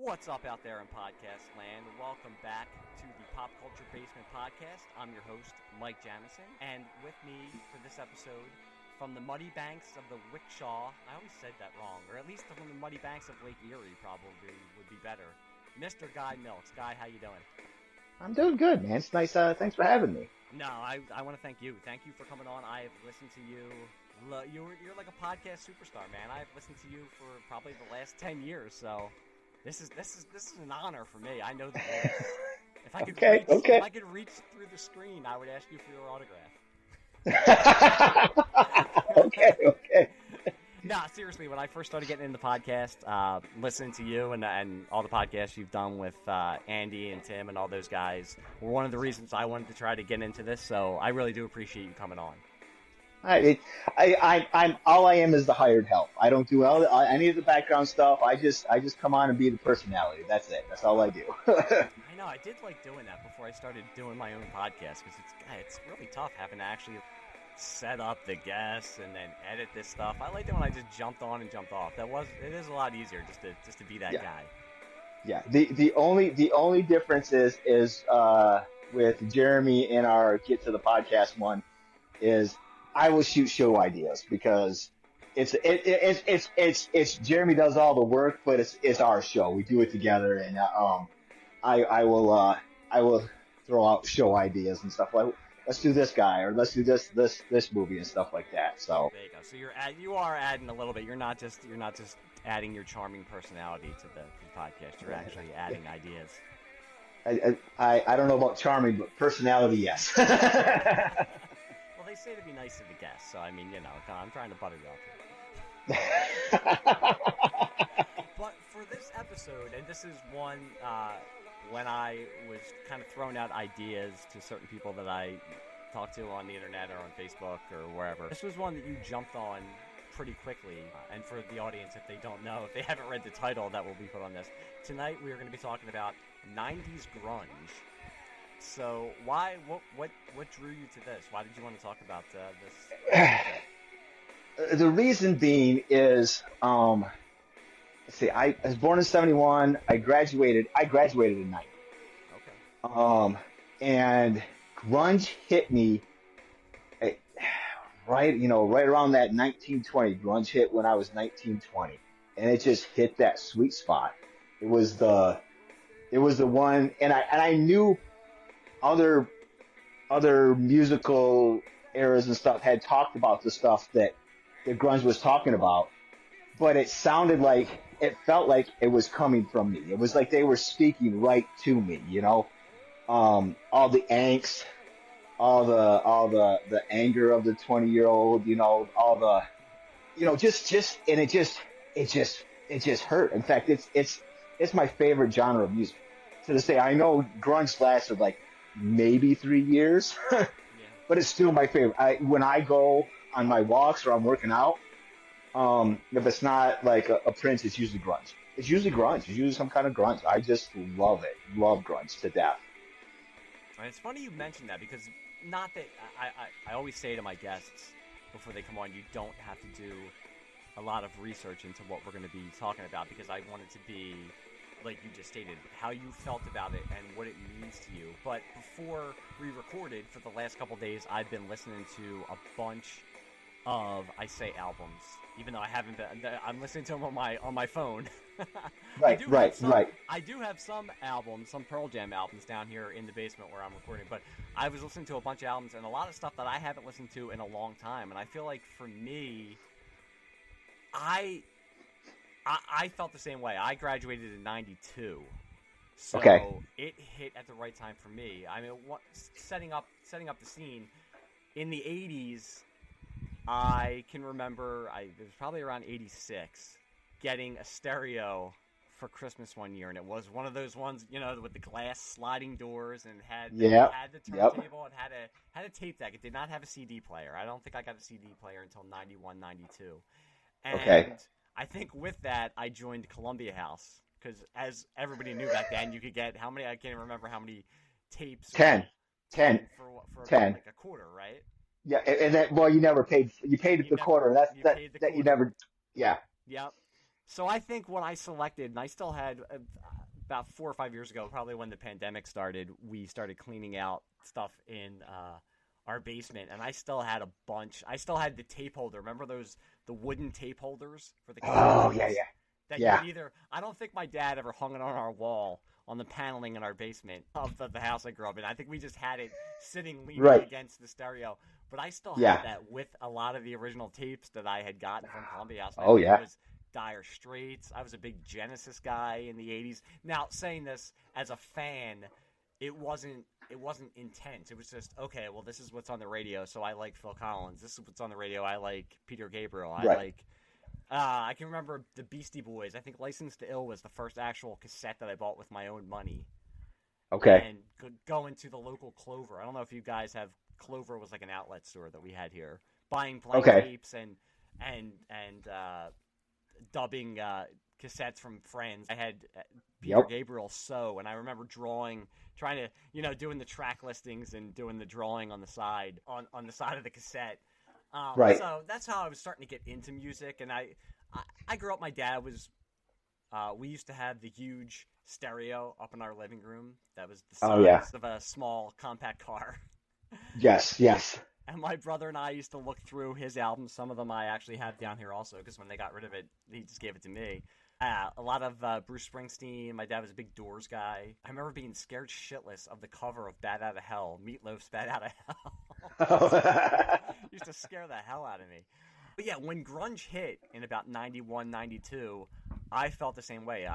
What's up out there in podcast land? Welcome back to the Pop Culture Basement Podcast. I'm your host, Mike Jamison, and with me for this episode, from the muddy banks of the Wickshaw, I always said that wrong, or at least from the muddy banks of Lake Erie probably would be better, Mr. Guy Milks. Guy, how you doing? I'm doing good, man. It's nice. Thanks for having me. No, I want to thank you. Thank you for coming on. I have listened to you. You're like a podcast superstar, man. I have listened to you for probably the last 10 years, so this is an honor for me. I know the voice. If I could if I could reach through the screen, I would ask you for your autograph. Okay. No, seriously, when I first started getting into the podcast, listening to you and all the podcasts you've done with Andy and Tim and all those guys were one of the reasons I wanted to try to get into this, so I really do appreciate you coming on. I'm all I am is the hired help. I don't do any of the background stuff. I just come on and be the personality. That's it. That's all I do. I know. I did like doing that before I started doing my own podcast because it's really tough having to actually set up the guests and then edit this stuff. I liked it when I just jumped on and jumped off. It is a lot easier just to be that guy. Yeah. The only difference is with Jeremy in our Get to the Podcast one is I will shoot show ideas because it's Jeremy does all the work, but it's our show. We do it together, and I will throw out show ideas and stuff like, let's do this guy, or let's do this movie and stuff like that. So there you go. So you are adding a little bit. You're not just adding your charming personality to the podcast. You're actually adding ideas. I don't know about charming, but personality, yes. Well, they say to be nice to the guests, so I mean, I'm trying to butter you up here. But for this episode, and this is one when I was kind of throwing out ideas to certain people that I talk to on the internet or on Facebook or wherever. This was one that you jumped on pretty quickly. And for the audience, if they don't know, if they haven't read the title that will be put on this, tonight we are going to be talking about 90's grunge. So what drew you to this? Why did you want to talk about this? The reason being is, let's see, I was born in 71. I graduated in 90. Okay. And grunge hit me right around that 1920. Grunge hit when I was 1920, and it just hit that sweet spot. It was the one, and I knew other musical eras and stuff had talked about the stuff that grunge was talking about, but it felt like it was coming from me. It was like they were speaking right to me, all the angst, all the anger of the 20-year-old, all the, and it just hurt. In fact, it's my favorite genre of music to this day. I know grunge lasted like maybe 3 years, but it's still my favorite. When I go on my walks or I'm working out, if it's not like a Prince, it's usually grunge. It's usually some kind of grunge. I just love it. Love grunge to death. It's funny you mentioned that because not that I always say to my guests before they come on, you don't have to do a lot of research into what we're going to be talking about because I want it to be, like you just stated, how you felt about it and what it means to you. But before we recorded, for the last couple days, I've been listening to a bunch of albums, even though I haven't been. I'm listening to them on my phone. Right. I do have some albums, some Pearl Jam albums down here in the basement where I'm recording, but I was listening to a bunch of albums and a lot of stuff that I haven't listened to in a long time. And I feel like for me, I felt the same way. I graduated in 92. So It hit at the right time for me. I mean, setting up the scene in the 80s, I can remember it was probably around 86 getting a stereo for Christmas one year, and it was one of those ones, with the glass sliding doors and had the turntable and had a tape deck. It did not have a CD player. I don't think I got a CD player until 91, 92. And I think with that, I joined Columbia House because, as everybody knew back then, you could get how many? I can't even remember how many tapes. 10 for 10 like a quarter, right? Yeah, and that you never paid. You paid the quarter. You never. Yeah. Yep. So I think when I selected, and I still had about 4 or 5 years ago, probably when the pandemic started, we started cleaning out stuff in our basement, and I still had a bunch. I still had the tape holder. Remember the wooden tape holders for the Oh, tapes? yeah, yeah. That Yeah. you would either. I don't think my dad ever hung it on our wall on the paneling in our basement of the house I grew up in. I think we just had it sitting leaning Right. against the stereo. But I still Yeah. had that with a lot of the original tapes that I had gotten from Columbia House. Oh, yeah. It was Dire Straits. I was a big Genesis guy in the 80s. Now, saying this as a fan, it wasn't intense. It was just, okay, well, this is what's on the radio, so I like Phil Collins. This is what's on the radio. I like Peter Gabriel. I Right. like I can remember the Beastie Boys. I think License to Ill was the first actual cassette that I bought with my own money. Okay. And could go into the local Clover. I don't know if you guys have Clover was like an outlet store that we had here. Buying blank tapes and dubbing cassettes from friends. I had Peter Gabriel and I remember trying to, doing the track listings and doing the drawing on the side on the side of the cassette. Right. So that's how I was starting to get into music, and I grew up. My dad was. We used to have the huge stereo up in our living room that was the size of a small compact car. Yes. And my brother and I used to look through his albums. Some of them I actually have down here also, because when they got rid of it, he just gave it to me. A lot of Bruce Springsteen. My dad was a big Doors guy. I remember being scared shitless of the cover of Bat Out of Hell, Meatloaf's Bat Out of Hell. Used to scare the hell out of me. But yeah, when grunge hit in about 91, 92, I felt the same way.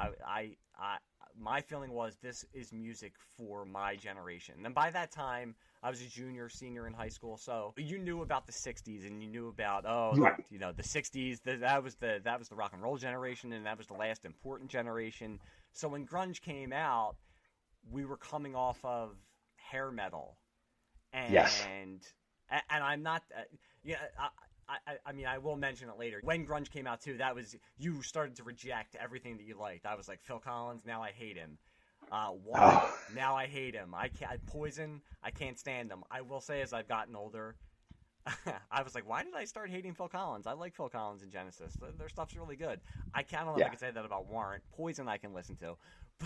My feeling was, this is music for my generation. And by that time, I was a junior, senior in high school, so you knew about the 60s, and you knew about, the 60s, that was the rock and roll generation, and that was the last important generation. So when grunge came out, we were coming off of hair metal. And, and I'm not, I will mention it later. When grunge came out too, that was, you started to reject everything that you liked. I was like, Phil Collins, now I hate him. Now I hate him. Poison, I can't stand him. I will say, as I've gotten older, I was like, why did I start hating Phil Collins? I like Phil Collins and Genesis. Their stuff's really good. I don't know if I can say that about Warrant. Poison I can listen to.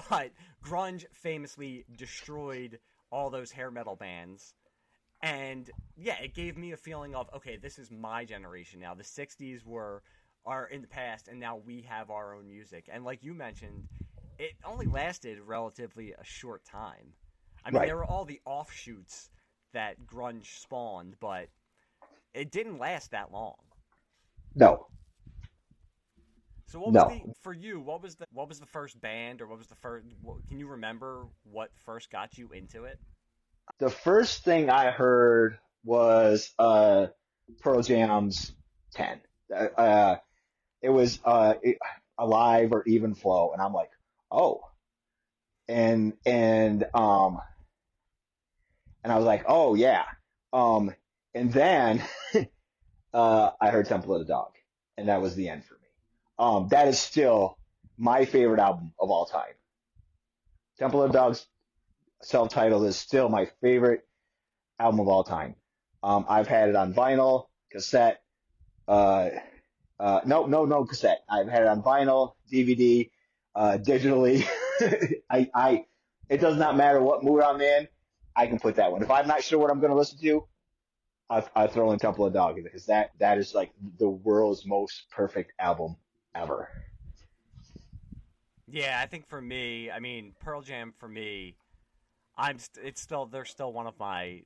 But grunge famously destroyed all those hair metal bands. And yeah, it gave me a feeling of, okay, this is my generation now. The 60s are in the past, and now we have our own music. And like you mentioned, it only lasted relatively a short time. I mean, there were all the offshoots that grunge spawned, but it didn't last that long. No. So what was for you? What was the first band, or can you remember what first got you into it? The first thing I heard was Pearl Jam's 10. It was Alive or Even Flow, and I'm like, oh, and I was like, oh yeah, and then I heard Temple of the Dog, and that was the end for me. That is still my favorite album of all time. Temple of the Dog's self-titled is still my favorite album of all time. I've had it on vinyl, cassette, no cassette. I've had it on vinyl, DVD, digitally. It does not matter what mood I'm in. I can put that one. If I'm not sure what I'm going to listen to, I throw in Temple of Dog, because that is like the world's most perfect album ever. Yeah, I think for me, Pearl Jam for me, they're still one of my,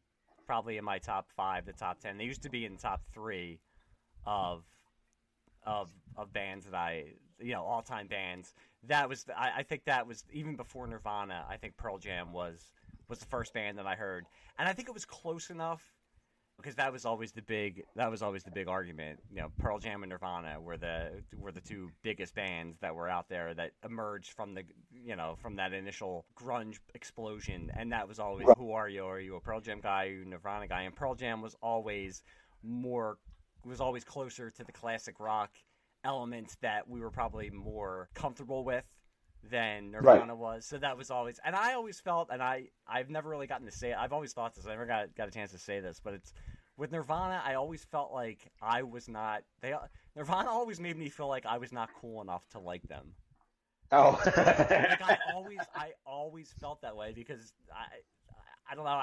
probably in my top 5, the top 10. They used to be in top 3 of bands that all time bands. That was I think that was even before Nirvana. I think Pearl Jam was the first band that I heard, and I think it was close enough, because that was always the big argument. Pearl Jam and Nirvana were the 2 biggest bands that were out there that emerged from from that initial grunge explosion, and that was always, who are you? Are you a Pearl Jam guy? Are you a Nirvana guy? And Pearl Jam was always closer to the classic rock elements that we were probably more comfortable with than Nirvana was. So that was always, and I always felt, and I've never really gotten to say it. I've always thought this. I never got a chance to say this, but with Nirvana, I always felt like I was not. Nirvana always made me feel like I was not cool enough to like them. Oh. Like I always felt that way because I don't know.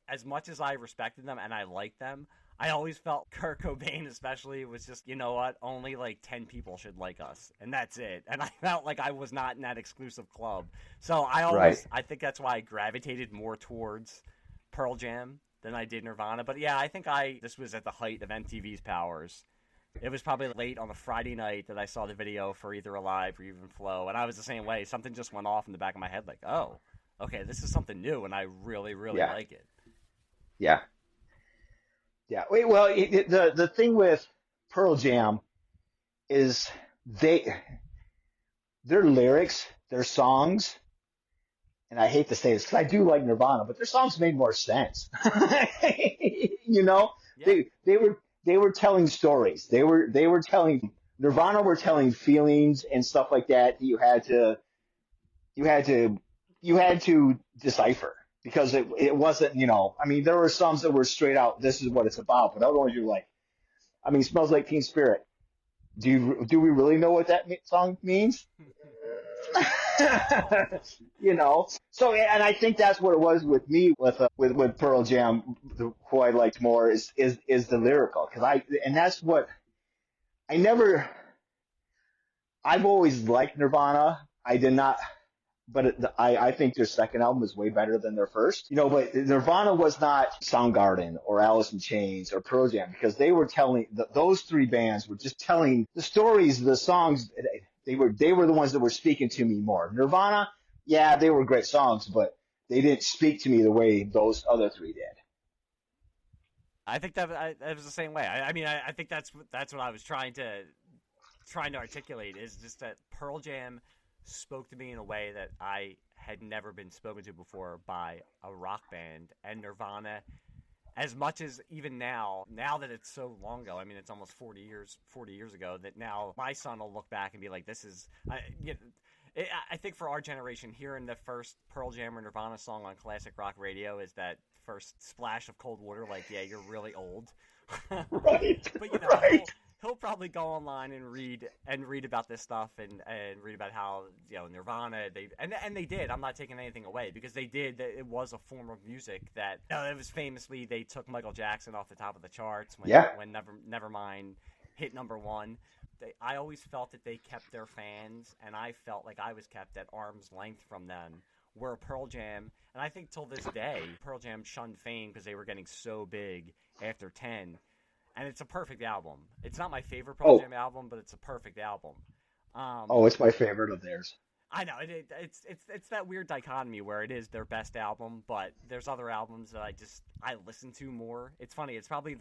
As much as I respected them and I liked them, I always felt Kurt Cobain especially was just, you know what, only like 10 people should like us, and that's it. And I felt like I was not in that exclusive club. So I think that's why I gravitated more towards Pearl Jam than I did Nirvana. But yeah, I think this was at the height of MTV's powers. It was probably late on a Friday night that I saw the video for either Relive or even Flow, and I was the same way. Something just went off in the back of my head like, oh, okay, this is something new, and I really, really like it. Yeah. Yeah. Wait, well, the thing with Pearl Jam is their lyrics, their songs, and I hate to say this because I do like Nirvana, but their songs made more sense. You know, Yeah. They were telling stories. They were telling Nirvana were telling feelings and stuff like that. You had to decipher. Because it wasn't, you know, I mean, there were songs that were straight out, this is what it's about, but other ones you're like, I mean, Smells Like Teen Spirit. Do we really know what that song means? You know? So, and I think that's what it was with me with Pearl Jam, who I liked more is the lyrical. And that's what, I've always liked Nirvana. I did not. But I think their second album is way better than their first. You know, but Nirvana was not Soundgarden or Alice in Chains or Pearl Jam because they were those three bands were just telling the stories, the songs. They were the ones that were speaking to me more. Nirvana, yeah, they were great songs, but they didn't speak to me the way those other three did. I think that was the same way. I mean, I think that's what I was trying to articulate is just that Pearl Jam spoke to me in a way that I had never been spoken to before by a rock band. And Nirvana, as much as even now that it's so long ago, I mean, it's almost 40 years ago, that now my son will look back and be like, this is, I think for our generation, hearing the first Pearl Jam or Nirvana song on classic rock radio is that first splash of cold water, like, yeah, you're really old. Right. But, you know, right. He'll probably go online and read about this stuff and read about how, you know, Nirvana and they did. I'm not taking anything away because they did. It was a form of music that it was famously they took Michael Jackson off the top of the charts when Nevermind hit #1. I always felt that they kept their fans, and I felt like I was kept at arm's length from them. Where Pearl Jam, and I think till this day, Pearl Jam shunned fame because they were getting so big after 10. And it's a perfect album. It's not my favorite Pearl Jam album, but it's a perfect album. It's my favorite of theirs. I know it's that weird dichotomy where it is their best album, but there's other albums that I listen to more. It's funny. It's probably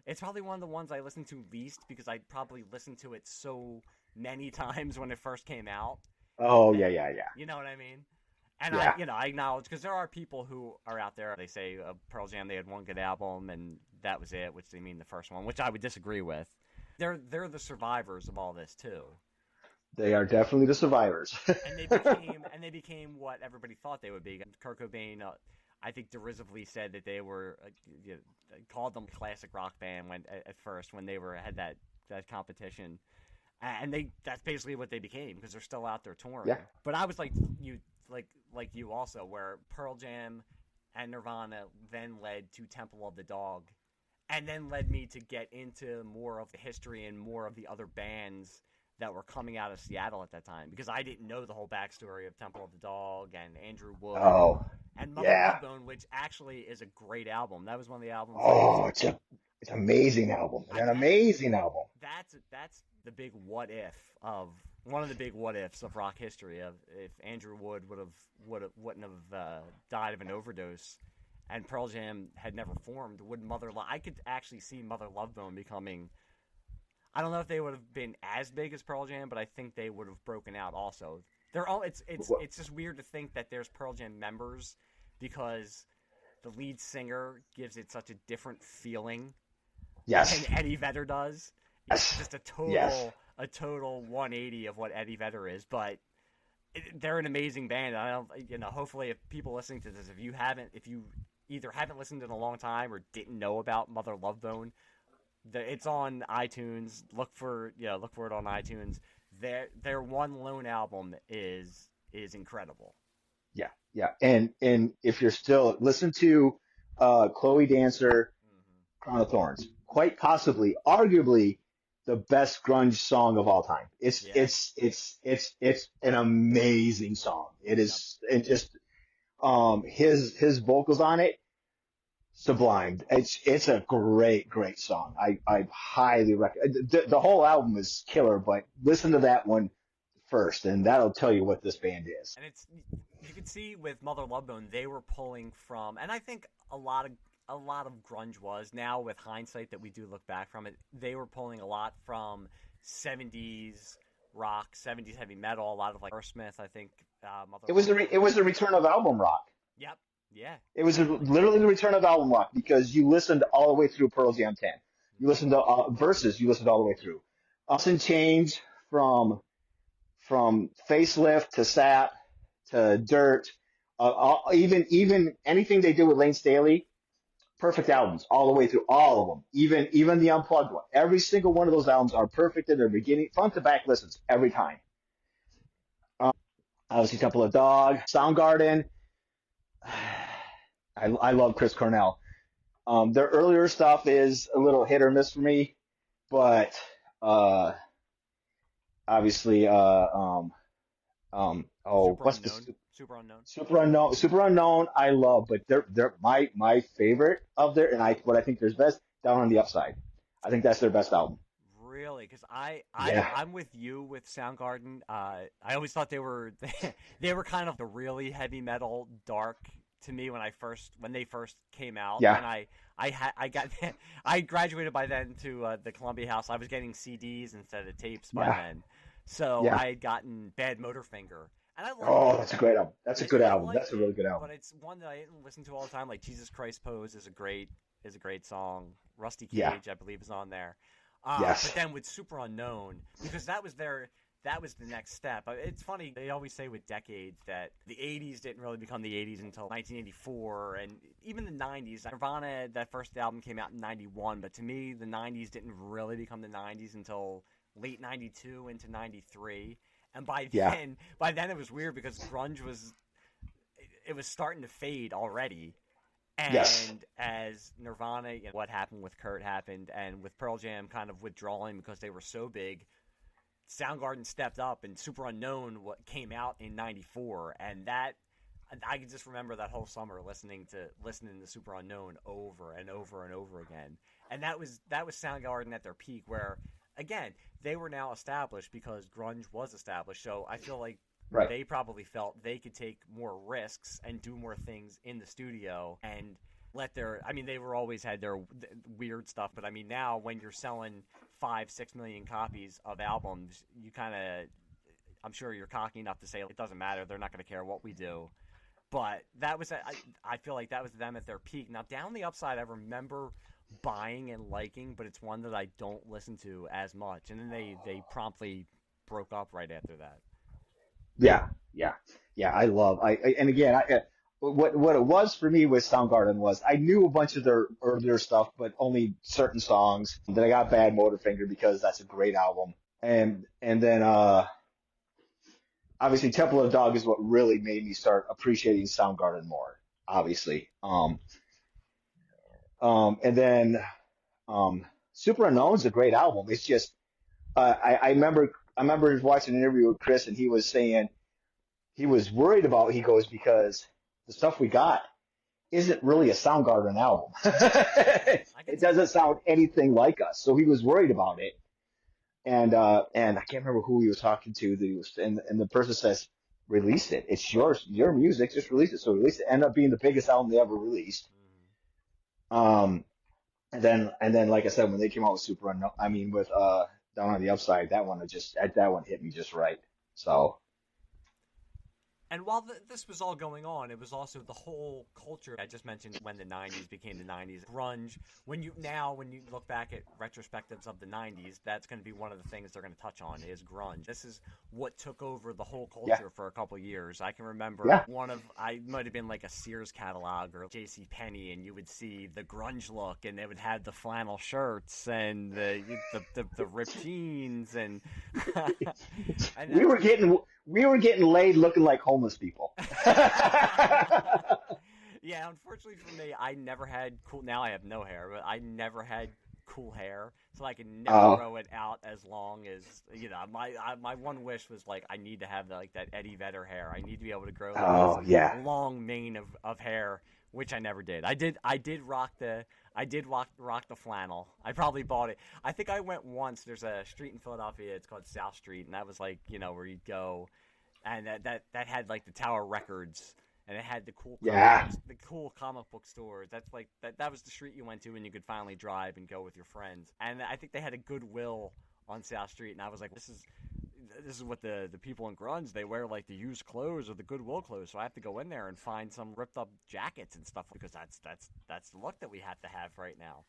it's probably one of the ones I listen to least because I probably listened to it so many times when it first came out. Oh, and, yeah. You know what I mean? And yeah. I acknowledge because there are people who are out there. They say Pearl Jam, they had one good album and that was it, which they mean the first one, which I would disagree with. They're the survivors of all this too. They are definitely the survivors. and they became what everybody thought they would be. Kurt Cobain, I think, derisively said that they were called them classic rock band at first when they had that competition, and that's basically what they became because they're still out there touring. Yeah. But I was like you also, where Pearl Jam and Nirvana then led to Temple of the Dog, and then led me to get into more of the history and more of the other bands that were coming out of Seattle at that time, because I didn't know the whole backstory of Temple of the Dog and Andrew Wood and Mother Love Bone, which actually is a great album. That was one of the albums. It's an amazing album. Amazing album. That's the big what if of one of the big what ifs of rock history of if Andrew Wood wouldn't have died of an overdose and Pearl Jam had never formed, I could actually see Mother Love Bone becoming. I don't know if they would have been as big as Pearl Jam, but I think they would have broken out also. It's just weird to think that there's Pearl Jam members because the lead singer gives it such a different feeling than Eddie Vedder does. It's just a total 180 of what Eddie Vedder is, but they're an amazing band. Hopefully if people listening to this, if you either haven't listened in a long time or didn't know about Mother Love Bone, it's on iTunes. Look for it on iTunes. Their one lone album is incredible. Yeah, yeah. And if you're still listen to Chloe Dancer, Hmm. Crown of Thorns, quite possibly, arguably the best grunge song of all time. Yeah. It's an amazing song. It Yep. is, and just his vocals on it, sublime. It's a great song. I highly recommend. The whole album is killer, but listen to that one first, and that'll tell you what this band is. And it's you can see with Mother Love Bone they were pulling from, and I think a lot of grunge was now with hindsight that we do look back from it. They were pulling a lot from 70s rock, 70s heavy metal, a lot of like Aerosmith. I think Mother Love Bone. It was the return of album rock. Yep. Yeah. It was Definitely. literally the return of album rock because you listened all the way through Pearl Jam 10. You Hmm. listened to verses. You listened all the way through. Us in Chains from Facelift to Sap to Dirt, even anything they did with Lane Staley, perfect albums all the way through, all of them. Even the unplugged one, every single one of those albums are perfect in their beginning, front to back listens every time. Um, Obviously, Temple of Dog, Soundgarden. I love Chris Cornell. Their earlier stuff is a little hit or miss for me, but uh, obviously, oh, Super what's the unknown. Super unknown. Super Unknown? Super Unknown, I love, but they're my favorite of their, and I what I think their best, Down on the Upside. I think that's their best album. Really, because Yeah, I'm with you with Soundgarden. I always thought they were they were kind of the really heavy metal dark to me when they first came out, yeah, and I got I graduated by then to the Columbia House. I was getting CDs instead of tapes by yeah, then, so yeah. I had gotten Bad Motorfinger, and I liked Oh, it. that's a great album. That's a good I album. liked That's a it, really good album. but it's one that I didn't listen to all the time. Like Jesus Christ Pose is a great song. Rusty Yeah, Cage, I believe, is on there. But yes, then with Super Unknown, because that was the next step. It's funny, they always say with decades that the 80s didn't really become the 80s until 1984, and even the 90s. Nirvana, that first album came out in 91, but to me, the 90s didn't really become the 90s until late 92 into 93. And yeah, by then it was weird because grunge was it was starting to fade already. yes, And as Nirvana, what happened with Kurt happened, and with Pearl Jam kind of withdrawing because they were so big, Soundgarden stepped up, and Super Unknown what came out in '94, and that I can just remember that whole summer listening to Super Unknown over and over and over again, and that was Soundgarden at their peak, where again they were now established because grunge was established. So I feel like right. they probably felt they could take more risks and do more things in the studio and let their I mean they were always had their weird stuff, but I mean now when you're selling 5-6 million copies of albums, you kind of I'm sure you're cocky enough to say it doesn't matter, they're not going to care what we do. But I feel like that was them at their peak. Now Down the Upside I remember buying and liking, but it's one that I don't listen to as much, and then they promptly broke up right after that. Yeah, yeah, yeah. And again, what it was for me with Soundgarden was I knew a bunch of their earlier stuff, but only certain songs. Then I got Bad Motorfinger because that's a great album, and then obviously Temple of Dog is what really made me start appreciating Soundgarden more. Obviously, and then um, Super Unknown's a great album. It's just I remember watching an interview with Chris, and he was saying he was worried about, he goes, because the stuff we got isn't really a Soundgarden album. I could It see doesn't that. sound anything like us. So he was worried about it. And I can't remember who he was talking to. And the person says, release it. It's your music. Just release it. So release it. Ended up being the biggest album they ever released. Mhm. Um, and then, like I said, when they came out with Super Unknown, I mean, with Down on the Upside, that one hit me just right. So And while this was all going on, it was also the whole culture. I just mentioned when the 90s became the 90s. Grunge. When you look back at retrospectives of the 90s, that's going to be one of the things they're going to touch on is grunge. This is what took over the whole Yeah. culture for a couple of years. I can remember Yeah. I might have been like a Sears catalog or J.C. Penney, and you would see the grunge look, and they would have the flannel shirts and the ripped jeans and and We were getting laid looking like homeless people. yeah, unfortunately for me, I never had cool. Now I have no hair, but I never had cool hair, so I could never Oh, grow it out as long as my one wish was like I need to have like that Eddie Vedder hair. I need to be able to grow like this oh yeah. long mane of hair, which I never did. I did rock the flannel. I probably bought it. I think I went once. There's a street in Philadelphia. It's called South Street, and that was like where you'd go, and that had like the Tower Records, and it had Yeah. the cool comic book stores. That's like that was the street you went to, and you could finally drive and go with your friends. And I think they had a Goodwill on South Street, and I was like, this is what the people in grunge, they wear like the used clothes or the Goodwill clothes. So I have to go in there and find some ripped up jackets and stuff because that's the look that we have to have right now.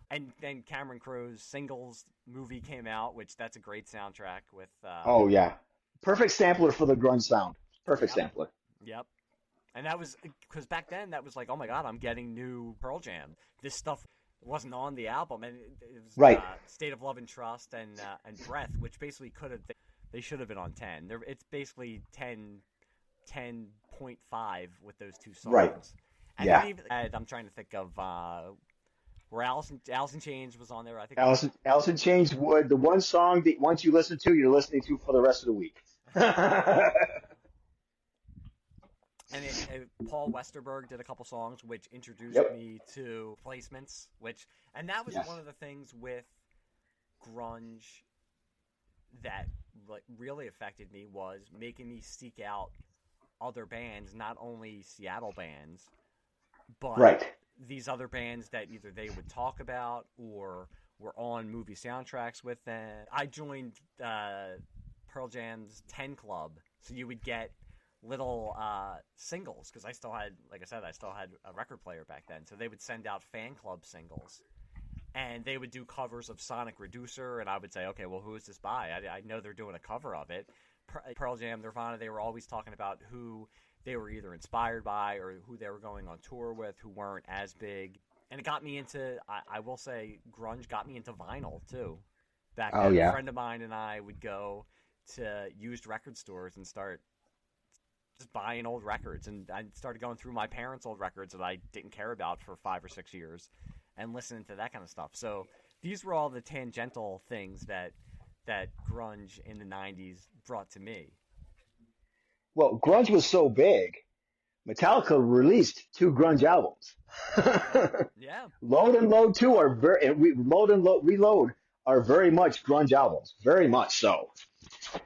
And then Cameron Crowe's Singles movie came out, which that's a great soundtrack with Oh yeah. Perfect sampler for the grunge sound. Perfect yep, sampler. yep. And that was because back then that was like, oh my God, I'm getting new Pearl Jam. This stuff wasn't on the album, and it was Right. State of Love and Trust and Breath, which basically they should have been on 10. It's basically 10.5 with those two Right. songs. And Yeah. then even, I'm trying to think of where Alice in Chains was on there. I think. Allison Chains Wood, the one song that once you listen to, you're listening to for the rest of the week. And Paul Westerberg did a couple songs, which introduced Yep. me to Placements, and that was Yes. one of the things with grunge that like really affected me was making me seek out other bands, not only Seattle bands, but Right. these other bands that either they would talk about or were on movie soundtracks with them. I joined Pearl Jam's 10 Club, so you would get little singles because I still had, like I said, I still had a record player back then. So they would send out fan club singles, and they would do covers of Sonic Reducer, and I would say, okay, well, who is this by? I know they're doing a cover of it. Pearl Jam, Nirvana, they were always talking about who they were either inspired by or who they were going on tour with, who weren't as big. And it got me into, I will say, grunge got me into vinyl, too. Back Oh then, a yeah. friend of mine and I would go to used record stores and start just buying old records, and I started going through my parents' old records that I didn't care about for 5 or 6 years, and listening to that kind of stuff. So these were all the tangential things that grunge in the '90s brought to me. Well, grunge was so big, Metallica released two grunge albums. Yeah. Load and Load 2 are Load and Reload are very much grunge albums. Very much so.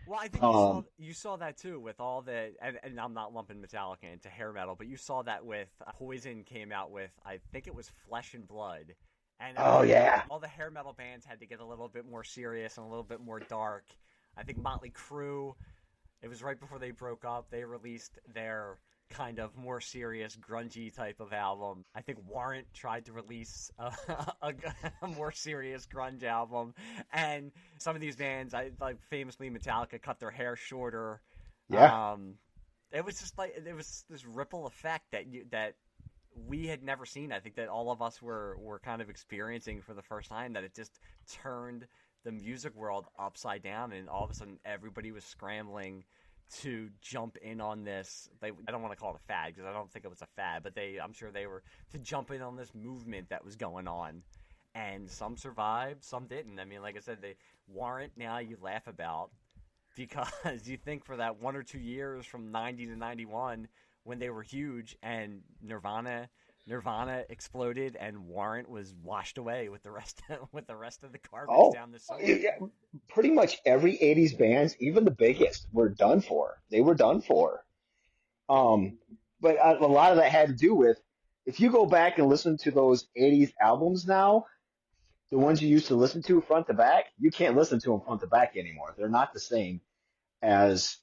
Well, I think Um, you saw that too with all the and I'm not lumping Metallica into hair metal, but you saw that with Poison came out with, I think it was Flesh and Blood, and oh yeah. all the hair metal bands had to get a little bit more serious and a little bit more dark. I think Motley Crue, it was right before they broke up. They released their kind of more serious, grungy type of album. I think Warrant tried to release a more serious grunge album, and some of these bands, like famously Metallica, cut their hair shorter. Yeah. It was just like it was this ripple effect that we had never seen. I think that all of us were kind of experiencing for the first time, that it just turned the music world upside down, and all of a sudden everybody was scrambling to jump in on this. I don't want to call it a fad because I don't think it was a fad, but I'm sure they were to jump in on this movement that was going on. And some survived, some didn't. I mean, like I said, Warrant now you laugh about because you think for that 1 or 2 years from 90 to 91 when they were huge and Nirvana exploded and Warrant was washed away with the rest with the rest of the garbage Oh, down the sewer. yeah, pretty much every 80s bands, even the biggest, were done for. They were done for. Um, but a lot of that had to do with if you go back and listen to those 80s albums now, the ones you used to listen to front to back, you can't listen to them front to back anymore. They're not the same as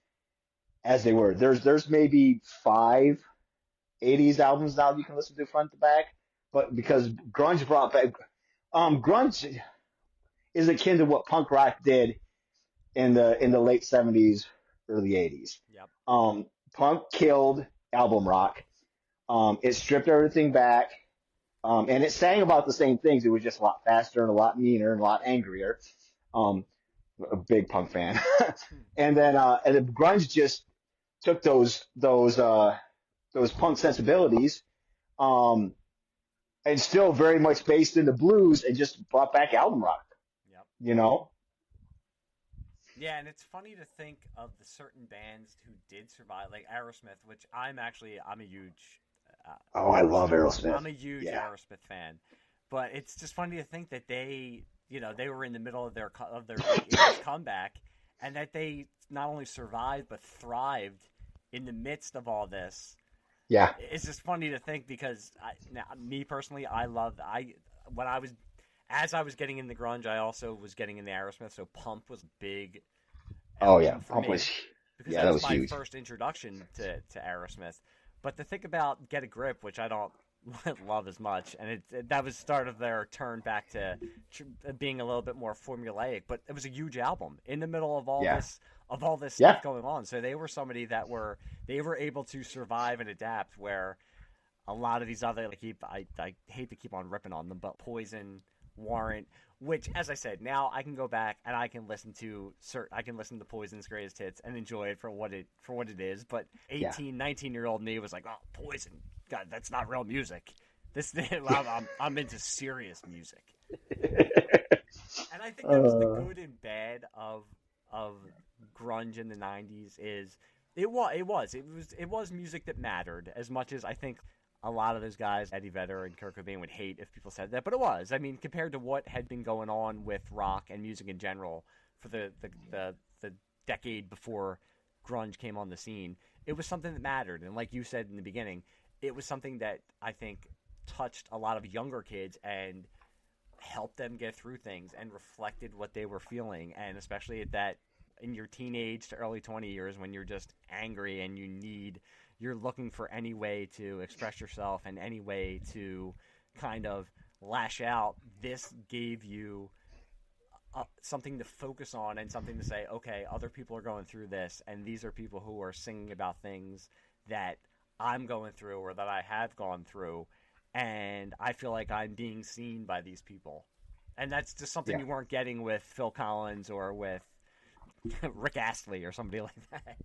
as they were. There's maybe 5 80s albums now you can listen to front to back, but because grunge brought back, grunge is akin to what punk rock did in the late 70s, early 80s. Yep. Punk killed album rock. It stripped everything back. And it sang about the same things. It was just a lot faster and a lot meaner and a lot angrier. Um, a big punk fan. And then grunge just took those punk sensibilities, um, and still very much based in the blues and just brought back album rock, Yep. you know? Yeah, and it's funny to think of the certain bands who did survive, like Aerosmith, which I'm a huge. Oh, I love Aerosmith. I'm a huge Yeah. Aerosmith fan, but it's just funny to think that they were in the middle of their 80s comeback, and that they not only survived but thrived in the midst of all this. Yeah. It's just funny to think because me personally, when I was as I was getting into grunge, I also was getting into Aerosmith, so Pump was a big Oh, yeah. album for Pump me was, because yeah, that that was was my huge. first introduction to Aerosmith. But to think about Get a Grip, which I don't love as much, and that was the start of their turn back to being a little bit more formulaic. But it was a huge album in the middle of Yeah. all this Yeah. stuff going on. So they were somebody that were able to survive and adapt, where a lot of these other I hate to keep on ripping on them, but Poison, Warrant, which, as I said, now I can go back and I can listen to Poison's greatest hits and enjoy it for what it is. But Yeah. 19-year-old me was like, oh, Poison, God, that's not real music. I'm into serious music, and I think that was the good and bad of grunge in the 90s. Is it was music that mattered as much as I think a lot of those guys, Eddie Vedder and Kurt Cobain, would hate if people said that, but it was. I mean, compared to what had been going on with rock and music in general for the decade before grunge came on the scene, it was something that mattered. And like you said in the beginning, it was something that I think touched a lot of younger kids and helped them get through things and reflected what they were feeling. And especially at that, in your teenage to early 20 years, when you're just angry and you're looking for any way to express yourself and any way to kind of lash out, this gave you something to focus on and something to say, okay, other people are going through this, and these are people who are singing about things that I'm going through or that I have gone through, and I feel like I'm being seen by these people. And that's just something Yeah. you weren't getting with Phil Collins or with Rick Astley or somebody like that.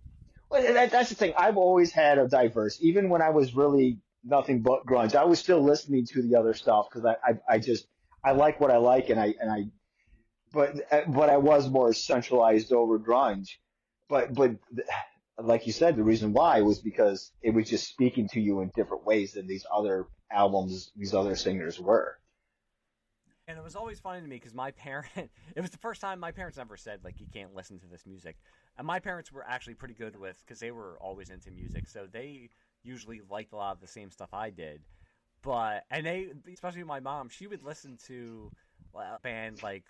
Well, that's the thing. I've always had a diverse, even when I was really nothing but grunge, I was still listening to the other stuff because I just, I like what I like, but I was more centralized over grunge. But like you said, the reason why was because it was just speaking to you in different ways than these other albums, these other singers were. And it was always funny to me because my parent, it was the first time my parents ever said, like, you can't listen to this music. And my parents were actually pretty good with, because they were always into music, so they usually liked a lot of the same stuff I did. And they, especially my mom, she would listen to a band like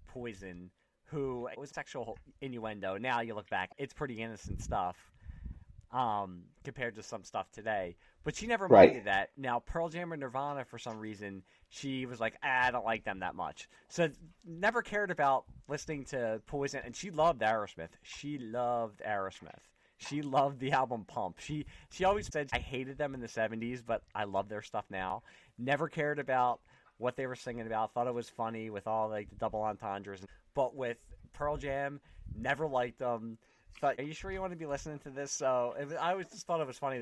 Poison, who was sexual innuendo. Now you look back, it's pretty innocent stuff compared to some stuff today. But she never Right. minded that. Now, Pearl Jam and Nirvana, for some reason, she was like, I don't like them that much. So never cared about listening to Poison. And she loved Aerosmith. She loved the album Pump. She always said, I hated them in the 70s, but I love their stuff now. Never cared about what they were singing about. Thought it was funny with all like the double entendres. But with Pearl Jam, never liked them. Thought, are you sure you want to be listening to this? So I always just thought it was funny.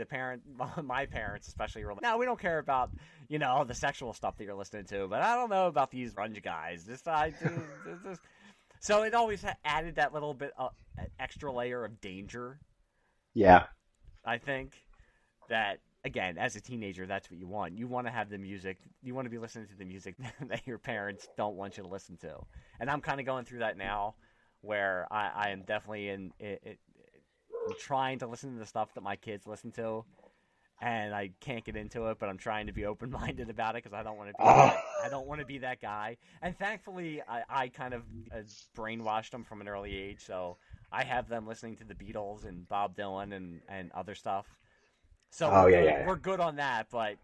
My parents especially, were like, no, we don't care about, the sexual stuff that you're listening to, but I don't know about these grunge guys. So it always added that little bit of extra layer of danger. Yeah. I think that, again, as a teenager, that's what you want. You want to have the music. You want to be listening to the music that your parents don't want you to listen to. And I'm kind of going through that now, where I am definitely I'm trying to listen to the stuff that my kids listen to, and I can't get into it, but I'm trying to be open-minded about it because I don't want to be that guy. And thankfully, I kind of brainwashed them from an early age, so I have them listening to the Beatles and Bob Dylan and other stuff. So Oh we're yeah, good. yeah. We're good on that, but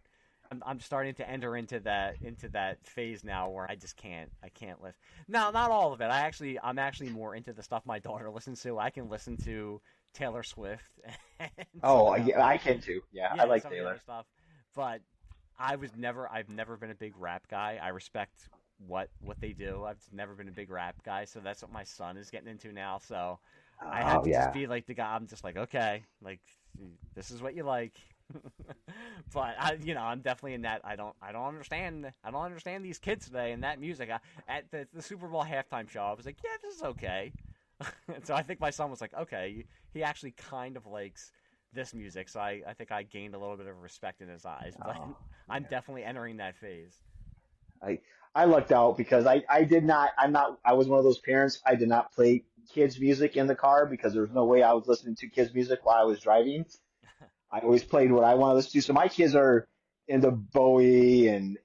I'm starting to enter into that phase now where I just can't. I can't listen. No, not all of it. I'm actually more into the stuff my daughter listens to. I can listen to Taylor Swift and some Oh of the yeah, I can too. Yeah, I yeah like some of the other Taylor. stuff, but I've never been a big rap guy. I respect what they do. I've never been a big rap guy, so that's what my son is getting into now. So I have Oh to just yeah. be like the guy. I'm just like, okay, like this is what you like. But I'm definitely in that. I don't understand these kids today and that music. At the Super Bowl halftime show, I was like, yeah, this is okay. And so I think my son was like, okay, he actually kind of likes this music. So I think I gained a little bit of respect in his eyes. But Oh I'm yeah. definitely entering that phase. I I lucked out because I did not I'm not I was one of those parents. I did not play kids music in the car because there was no way I was listening to kids music while I was driving. I always played what I wanted to listen to. So my kids are into Bowie and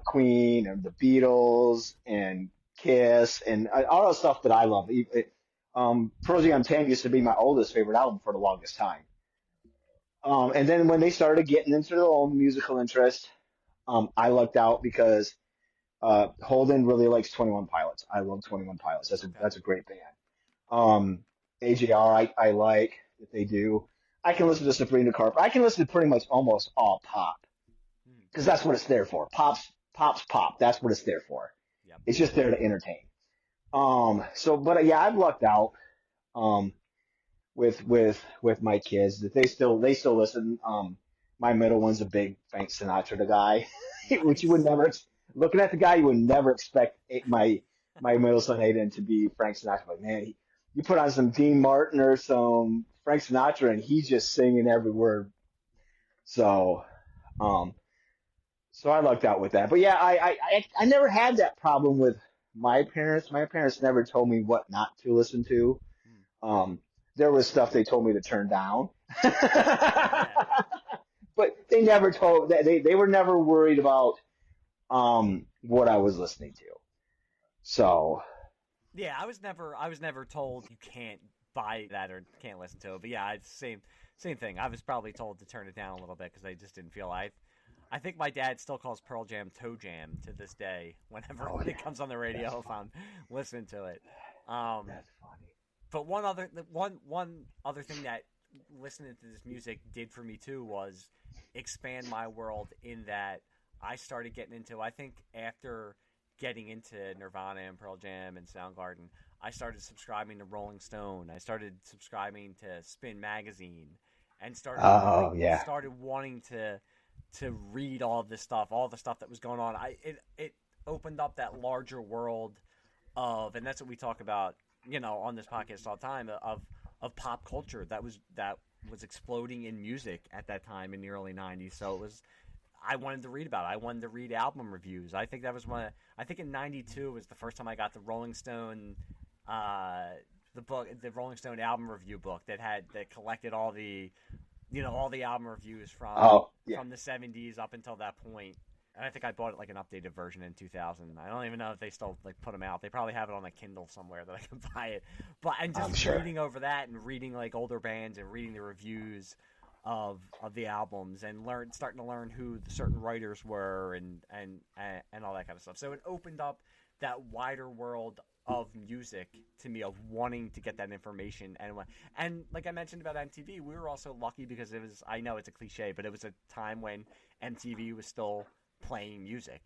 Queen and the Beatles and Kiss and all the stuff that I love. Pearl Jam 10 used to be my oldest favorite album for the longest time. And then when they started getting into their own musical interest, I lucked out because Holden really likes 21 Pilots. I love 21 Pilots. Okay. That's a great band. Um, AJR I like if they do. I can listen to Sabrina Carpenter. I can listen to pretty much almost all pop Hmm. because that's what it's there for. Pop's pop. That's what it's there for. Yep. It's just there to entertain. But yeah, I've lucked out. Um, with my kids that they still listen. My middle one's a big Frank Sinatra guy, which you would Nice. never looking at the guy you would never expect my middle son Aiden to be Frank Sinatra. But man, you put on some Dean Martin or some Frank Sinatra and he's just singing every word. So um so I lucked out with that. But yeah, I never had that problem with my parents. My parents never told me what not to listen to. Hmm. Um, there was stuff they told me to turn down, Yeah. but they never told they were never worried about what I was listening to. So Yeah, I was never told you can't buy that or can't listen to it. But yeah, it's same thing. I was probably told to turn it down a little bit because I just didn't feel I think my dad still calls Pearl Jam Toe Jam to this day. Whenever oh it yeah, comes on the that's radio, if funny. I'm listening to it. Um, That's funny. but one other thing that listening to this music did for me too was expand my world in that I started getting into. I think after getting into Nirvana and Pearl Jam and Soundgarden, I started subscribing to Rolling Stone. I started subscribing to Spin Magazine, and Oh yeah. started wanting to read all of this stuff, all the stuff that was going on. It opened up that larger world of, and that's what we talk about, on this podcast all the time, of pop culture that was exploding in music at that time in the early '90s. So it was I wanted to read about it. I wanted to read album reviews. I think that was I think in '92 was the first time I got the Rolling Stone, uh, the Rolling Stone album review book that collected all the album reviews Oh yeah. from the '70s up until that point. And I think I bought it like an updated version in 2000. I don't even know if they still like put them out. They probably have it on a Kindle somewhere that I can buy it. But and just I'm sure. reading over that and reading like older bands and reading the reviews of the albums and starting to learn who the certain writers were and all that kind of stuff. So it opened up that wider world of music to me, of wanting to get that information. And like I mentioned about MTV, we were also lucky because it was, I know it's a cliche, but it was a time when MTV was still playing music.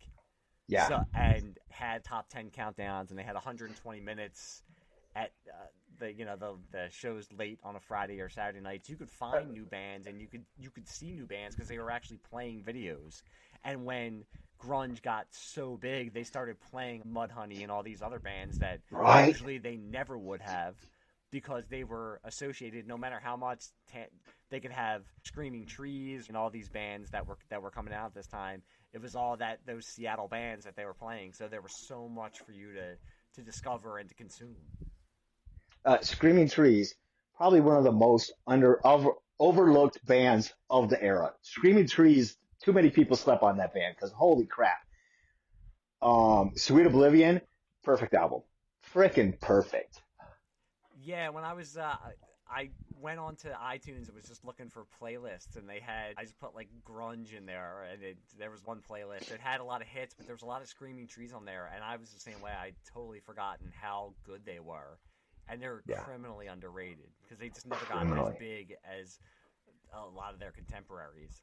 Yeah. So and had top 10 countdowns, and they had 120 minutes at the shows late on a Friday or Saturday nights. You could find new bands, and you could see new bands because they were actually playing videos. And when grunge got so big, they started playing Mudhoney and all these other bands that Right. usually they never would have, because they were associated. No matter how much they could have Screaming Trees and all these bands that were coming out at this time, it was all those Seattle bands that they were playing. So there was so much for you to discover and to consume. Screaming Trees, probably one of the most overlooked bands of the era. Screaming Trees, too many people slept on that band because holy crap. Sweet Oblivion, perfect album, freaking perfect. Yeah, when I went on to iTunes and was just looking for playlists, and I just put like grunge in there, and there was one playlist. It had a lot of hits, but there was a lot of Screaming Trees on there, and I was the same way. I'd totally forgotten how good they were, and they're Yeah. criminally underrated because they just never got as big as a lot of their contemporaries.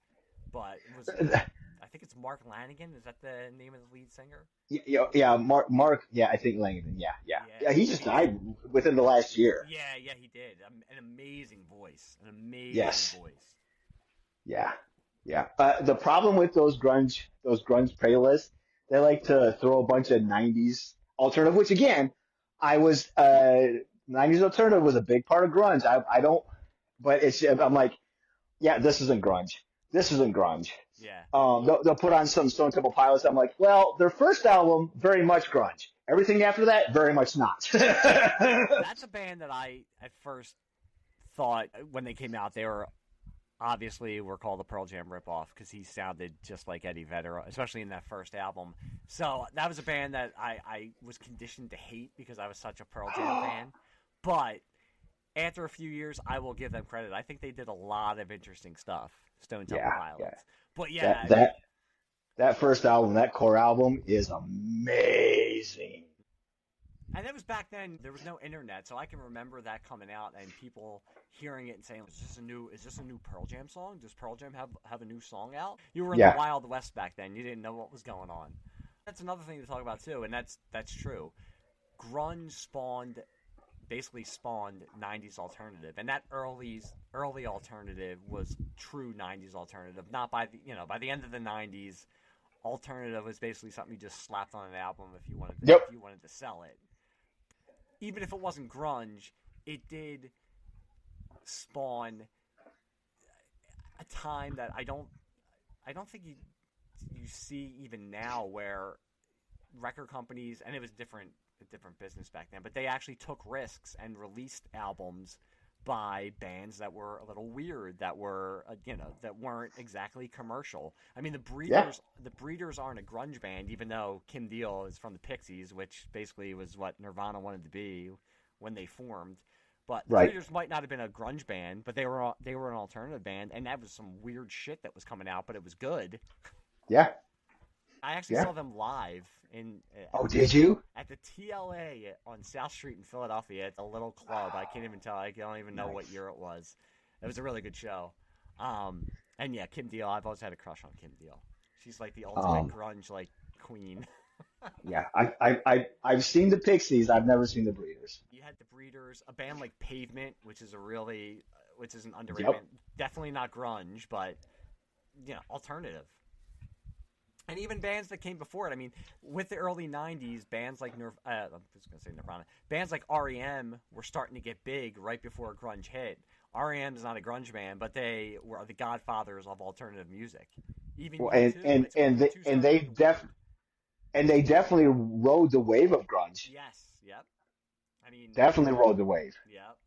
But it was, I think it's Mark Lanigan. Is that the name of the lead singer? Yeah, Mark. Yeah, I think Langdon. Yeah. He just died within the last year. Yeah, he did. An amazing voice. Yes. Voice. Yeah. The problem with those grunge playlists, they like to throw a bunch of '90s alternative. Which again, I was '90s alternative was a big part of grunge. I don't, but I'm like, yeah, this isn't grunge. This isn't grunge. Yeah. They'll put on some Stone Temple Pilots. I'm like, well, their first album, very much grunge. Everything after that, very much not. That's a band that I at first thought when they came out, they were called the Pearl Jam ripoff because he sounded just like Eddie Vedder, especially in that first album. So that was a band that I was conditioned to hate because I was such a Pearl Jam fan. But after a few years, I will give them credit. I think they did a lot of interesting stuff, Stone Temple Pilots. Yeah. But yeah, that first album, that core album, is amazing. And that was back then. There was no internet, so I can remember that coming out and people hearing it and saying, "Is this a new Pearl Jam song? Does Pearl Jam have a new song out?" You were in the Wild West back then. You didn't know what was going on. That's another thing to talk about too, and that's true. Grunge basically spawned 90s alternative, and that early alternative was true 90s alternative. Not by the end of the 90s, alternative was basically something you just slapped on an album if you wanted to sell it. Even if it wasn't grunge, it did spawn a time that I don't think you see even now, where record companies, and it was a different business back then, but they actually took risks and released albums by bands that were a little weird, that were that weren't exactly commercial. I mean, the Breeders aren't a grunge band, even though Kim Deal is from the Pixies, which basically was what Nirvana wanted to be when they formed. But the Breeders might not have been a grunge band, but they were an alternative band, and that was some weird shit that was coming out, but it was good. Yeah. I actually saw them live did you? At the TLA on South Street in Philadelphia at a little club. I can't even tell. I don't even know what year it was. It was a really good show. And yeah, Kim Deal. I've always had a crush on Kim Deal. She's like the ultimate grunge queen. Yeah, I've seen the Pixies. I've never seen the Breeders. You had the Breeders, a band like Pavement, which is an underrated band. Definitely not grunge, but alternative. And even bands that came before it. I mean, with the early 90s, bands like I'm just going to say Nirvana. Bands like R.E.M. were starting to get big right before grunge hit. R.E.M. is not a grunge band, but they were the godfathers of alternative music. Even they definitely rode the wave of grunge. Yes, yep. I mean, definitely rode the wave. Yep.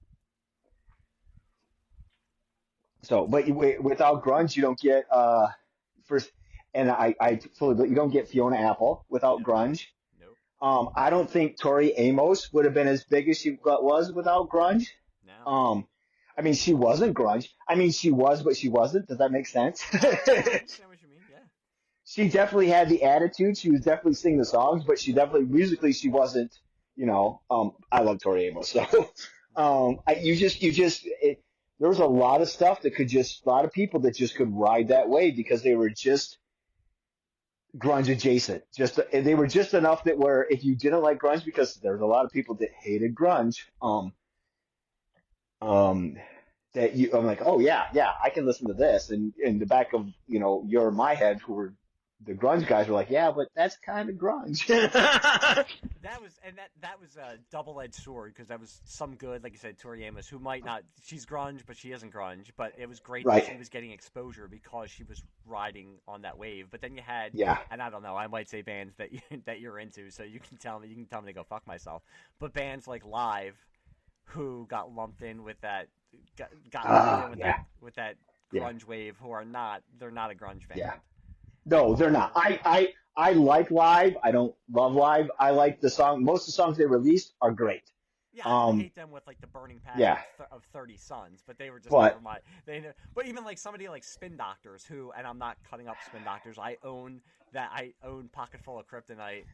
So, but without grunge, you don't get first. And I fully, you don't get Fiona Apple without grunge. Nope. I don't think Tori Amos would have been as big as she was without grunge. No. I mean, she wasn't grunge. I mean, she was, but she wasn't. Does that make sense? I understand what you mean. Yeah. She definitely had the attitude. She was definitely singing the songs, but she definitely musically she wasn't. I love Tori Amos, so there was a lot of stuff that a lot of people that just could ride that wave because they were just grunge adjacent. They were just enough that where if you didn't like grunge, because there's a lot of people that hated grunge, I'm like, oh yeah, I can listen to this. And in the back of my head, who were the grunge guys, were like, yeah, but that's kind of grunge. That was a double-edged sword because that was some good, like you said, Tori Amos, who might not, she's grunge, but she isn't grunge. But it was great that she was getting exposure because she was riding on that wave. But then you had, and I don't know, I might say bands that you're into, so you can tell me to go fuck myself. But bands like Live, who got lumped in with that, with that grunge wave, they're not a grunge band. Yeah. No, they're not. I like Live. I don't love Live. I like the song. Most of the songs they released are great. Yeah, I don't hate them with like the burning passion Yeah. of 30 Sons, but they were just But- never my. But even like somebody like Spin Doctors, who, and I'm not cutting up Spin Doctors. I own Pocketful of Kryptonite.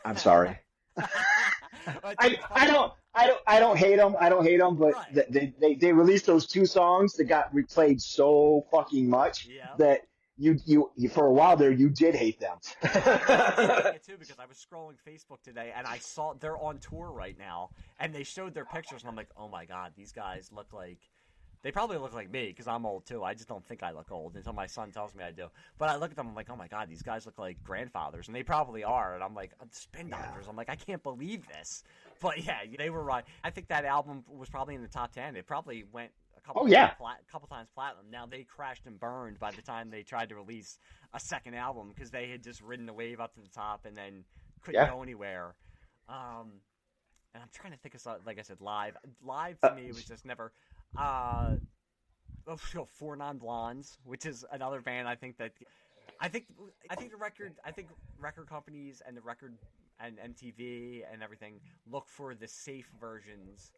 I'm sorry. But I don't hate them. I don't hate them, but Right. they released those 2 songs that got replayed so fucking much Yeah. that you for a while there you did hate them. I did hate it too, because I was scrolling Facebook today and I saw they're on tour right now, and they showed their pictures, and I'm like, oh my god, these guys look like. They probably look like me because I'm old too. I just don't think I look old until my son tells me I do. But I look at them, I'm like, oh my god, these guys look like grandfathers, and they probably are. And I'm like, Spin Doctors. I'm like, I can't believe this. But yeah, they were right. I think that album was probably in the top 10. It probably went a couple times platinum. Now they crashed and burned by the time they tried to release a second album, because they had just ridden the wave up to the top and then couldn't go anywhere. And I'm trying to think of something, like I said, Live. Live to me was just never. Four Non Blondes, which is another band. I think record companies and the record and MTV and everything look for the safe versions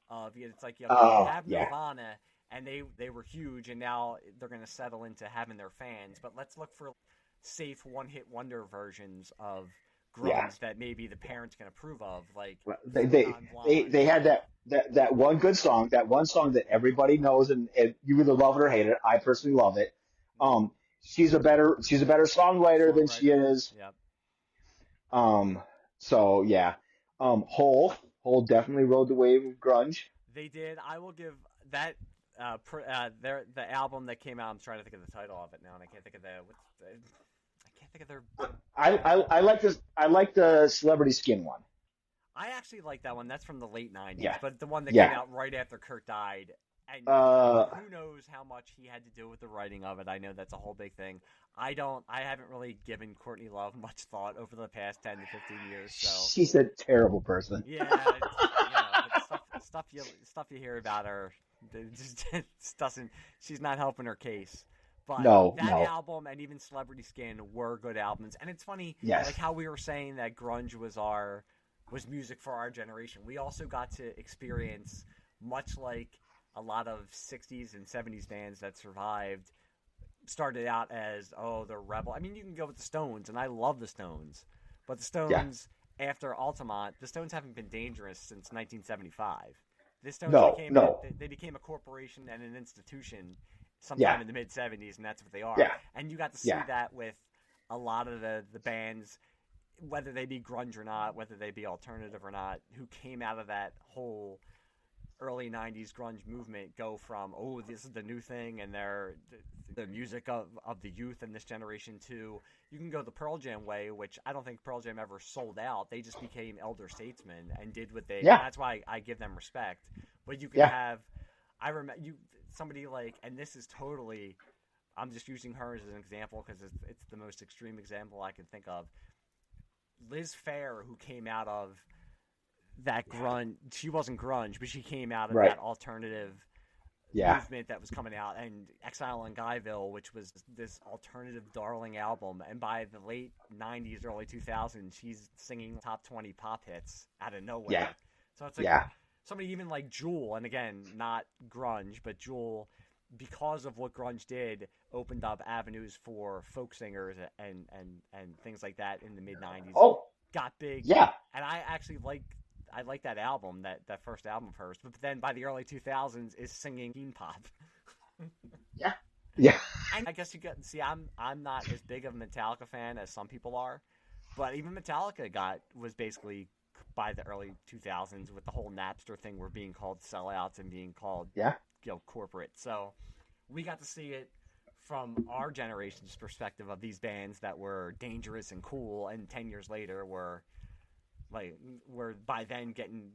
of. It's like you have Nirvana, and they were huge, and now they're going to settle into having their fans. But let's look for safe one-hit wonder versions of grunge that maybe the parents can approve of. Like they had that one good song, that one song that everybody knows, and you either love it or hate it. I personally love it. She's a better songwriter than she is. Yep. So yeah. Hole definitely rode the wave of grunge. They did. I will give that. The album that came out. I'm trying to think of the title of it now, and I can't think of their. I like this. I like the Celebrity Skin one. I actually like that one. That's from the late 90s, Yeah. but the one that came out right after Kurt died. And who knows how much he had to do with the writing of it. I know that's a whole big thing. I haven't really given Courtney Love much thought over the past 10 to 15 years. So she's a terrible person. Yeah, stuff you hear about her just doesn't. She's not helping her case. But that album and even Celebrity Skin were good albums. And it's funny, like how we were saying that grunge was music for our generation. We also got to experience, much like a lot of 60s and 70s bands that survived, started out as, they're rebel. I mean, you can go with the Stones, and I love the Stones. But the Stones, after Altamont, the Stones haven't been dangerous since 1975. The Stones they became a corporation and an institution sometime in the mid-70s, and that's what they are. Yeah. And you got to see that with a lot of the bands, whether they be grunge or not, whether they be alternative or not, who came out of that whole early 90s grunge movement, go from, this is the new thing, and they're the music of the youth in this generation, to, you can go the Pearl Jam way, which I don't think Pearl Jam ever sold out. They just became elder statesmen and did what they, that's why I give them respect. But you can have, I remember, somebody like, and this is totally, I'm just using her as an example because it's the most extreme example I can think of. Liz Phair, who came out of that grunge, she wasn't grunge, but she came out of that alternative movement that was coming out, and Exile in Guyville, which was this alternative darling album, and by the late 90s, early 2000s, she's singing top 20 pop hits out of nowhere. Yeah. So it's like somebody even like Jewel, and again, not grunge, but Jewel, because of what grunge did, opened up avenues for folk singers and things like that in the mid 90s. Oh, got big. Yeah. And I actually like that album, that first album of hers. But then by the early 2000s is singing teen pop. Yeah. And I guess you got see, I'm not as big of a Metallica fan as some people are, but even Metallica was basically by the early 2000s with the whole Napster thing, we're being called sellouts and being called corporate. So we got to see it from our generation's perspective of these bands that were dangerous and cool, and 10 years later were by then getting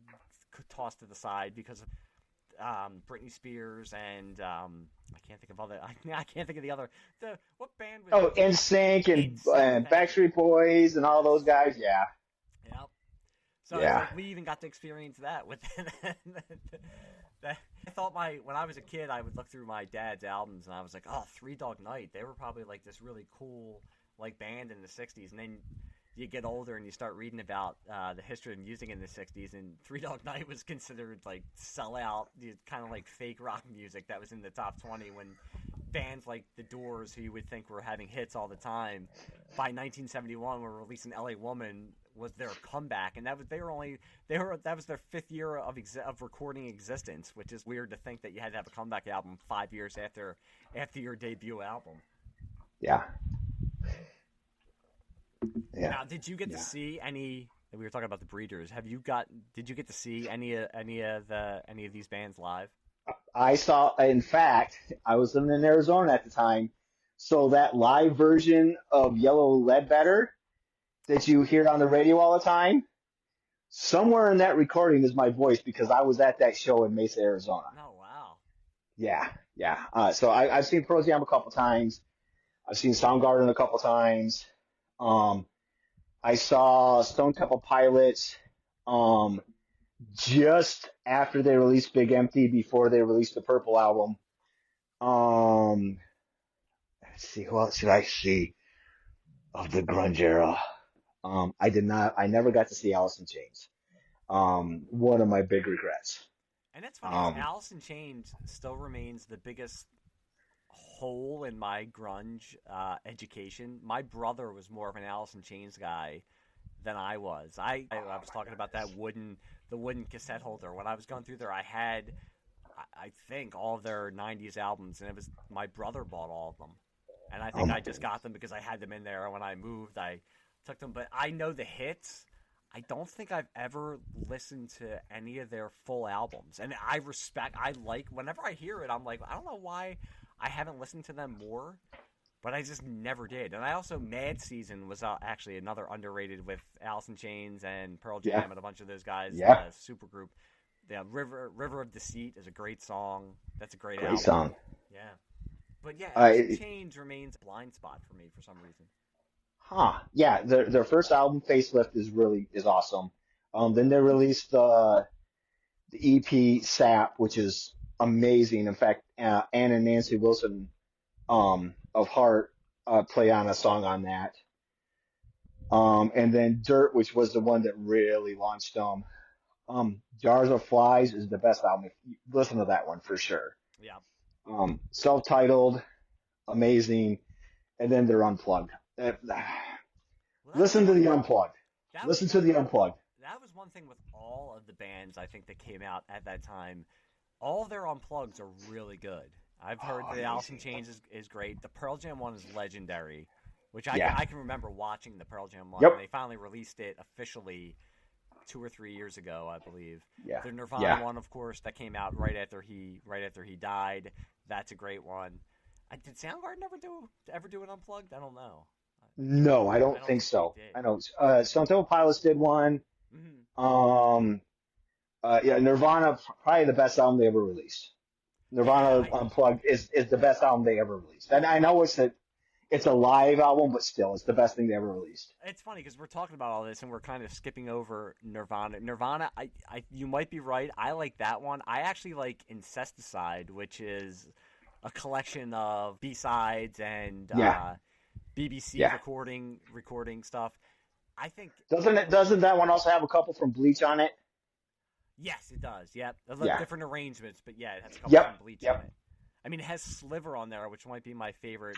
tossed to the side because of Britney Spears and I can't think of the other. What band was? NSYNC and Backstreet Boys and all those guys. Yeah. Yep. So it's like we even got to experience that with. I thought when I was a kid, I would look through my dad's albums and I was like, Three Dog Night. They were probably like this really cool like band in the '60s, and then you get older and you start reading about the history of music in the 60s, and Three Dog Night was considered like sellout, kind of like fake rock music that was in the top 20 when bands like The Doors, who you would think were having hits all the time, by 1971 were releasing L.A. Woman was their comeback, and that was that was their 5th year of recording existence, which is weird to think that you had to have a comeback album 5 years after your debut album. Yeah. Yeah. Now, did you get to see any? We were talking about the Breeders. Did you get to see any of these bands live? I saw, in fact, I was living in Arizona at the time, so that live version of Yellow Ledbetter that you hear on the radio all the time, somewhere in that recording is my voice because I was at that show in Mesa, Arizona. Oh, wow. Yeah. So I've seen Pearl Jam a couple times. I've seen Soundgarden a couple times. I saw Stone Temple Pilots just after they released Big Empty, before they released the Purple album. Let's see, who else did I see of the grunge era? I never got to see Alice in Chains. One of my big regrets. And that's funny, Alice in Chains still remains the biggest hole in my grunge education. My brother was more of an Alice in Chains guy than I was. I was talking about the wooden cassette holder. When I was going through there, I had, I think, all of their 90s albums, and it was my brother bought all of them. And I think I just got them because I had them in there. When I moved, I took them. But I know the hits. I don't think I've ever listened to any of their full albums. And whenever I hear it, I'm like, I don't know why I haven't listened to them more, but I just never did. And I also, Mad Season was actually another underrated with Alice in Chains and Pearl Jam and a bunch of those guys. Yeah. Super group. Yeah, River of Deceit is a great song. That's a great Great album. song. Yeah. But yeah, Alice in Chains remains a blind spot for me for some reason. Yeah, their first album, Facelift, is awesome. Then they released the EP Sap, which is amazing. In fact, Ann and Nancy Wilson of Heart play on a song on that. And then Dirt, which was the one that really launched them. Jars of Flies is the best album. Listen to that one for sure. Yeah. Self-titled, amazing, and then they're Unplugged. Listen to the Unplugged. Listen to the Unplugged. That was one thing with all of the bands I think that came out at that time. All their Unpluggeds are really good. I've heard the Alice in Chains is great. The Pearl Jam one is legendary, which I can remember watching the Pearl Jam one. Yep. They finally released it officially 2 or 3 years ago, I believe. Yeah. The Nirvana one, of course, that came out right after he died. That's a great one. Did Soundgarden ever do an Unplugged? I don't know. No, I don't think so. I know Stone Temple Pilots did one. Mm-hmm. Nirvana, probably the best album they ever released. Nirvana Unplugged is the best album they ever released. And I know it's a live album, but still, it's the best thing they ever released. It's funny because we're talking about all this and we're kind of skipping over Nirvana. Nirvana, you might be right. I like that one. I actually like Incesticide, which is a collection of B-sides and BBC recording stuff. I think doesn't that one also have a couple from Bleach on it? Yes, it does. Yep, different arrangements, but yeah, it has a couple from Bleach on it. I mean, it has Sliver on there, which might be my favorite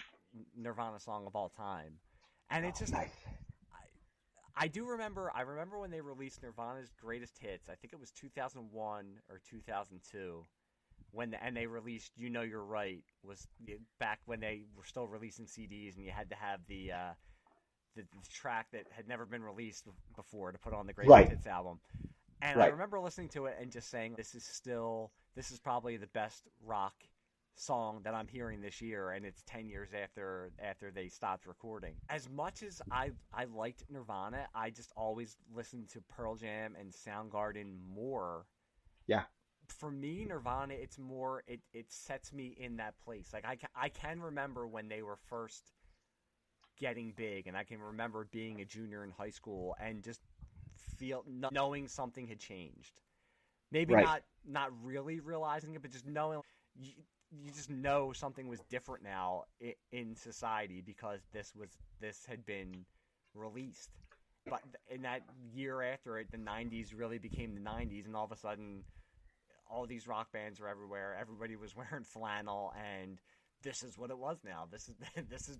Nirvana song of all time, and it's just. Nice. I remember when they released Nirvana's greatest hits. I think it was 2001 or 2002. And they released "You Know You're Right" was back when they were still releasing CDs, and you had to have the track that had never been released before to put on the greatest hits album. And I remember listening to it and just saying, "This is probably the best rock song that I'm hearing this year," and it's 10 years after they stopped recording. As much as I liked Nirvana, I just always listened to Pearl Jam and Soundgarden more. Yeah. For me, Nirvana, it's more, it sets me in that place. Like I can remember when they were first getting big, and I can remember being a junior in high school and just knowing something had changed. Maybe not really realizing it, but just knowing you just know something was different now in society because this had been released. But in that year after it, the 90s really became the 90s, and all of a sudden, all these rock bands were everywhere. Everybody was wearing flannel, and this is what it was now. This is this is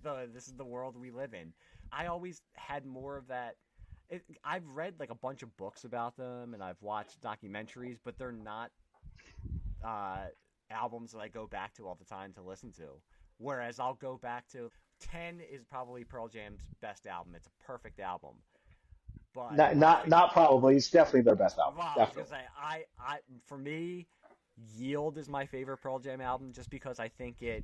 the world we live in. I always had more of that. I've read like a bunch of books about them, and I've watched documentaries, but they're not albums that I go back to all the time to listen to. Whereas I'll go back to 10 is probably Pearl Jam's best album. It's a perfect album. But Not probably. It's definitely their best album. well, I was gonna Definitely. say for me, Yield is my favorite Pearl Jam album just because I think it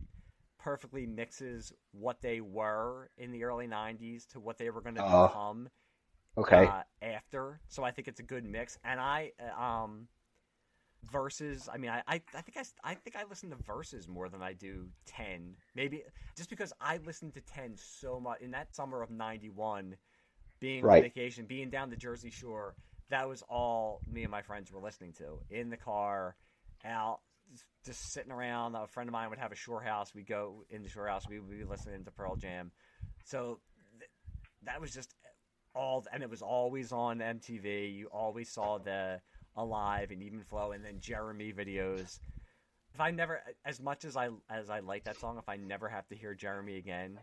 perfectly mixes what they were in the early '90s to what they were going to become Okay. after. So I think it's a good mix. And Verses. I mean, I think I listen to Verses more than I do 10. Maybe just because I listened to 10 so much in that summer of '91. Being on Right. vacation, being down the Jersey Shore, that was all me and my friends were listening to. In the car, out, just sitting around. A friend of mine would have a shore house. We'd go in the shore house. We'd be listening to Pearl Jam. So that was just all, and it was always on MTV. You always saw the Alive and Even Flow, and then Jeremy videos. If I never, as much as I like that song, if I never have to hear Jeremy again,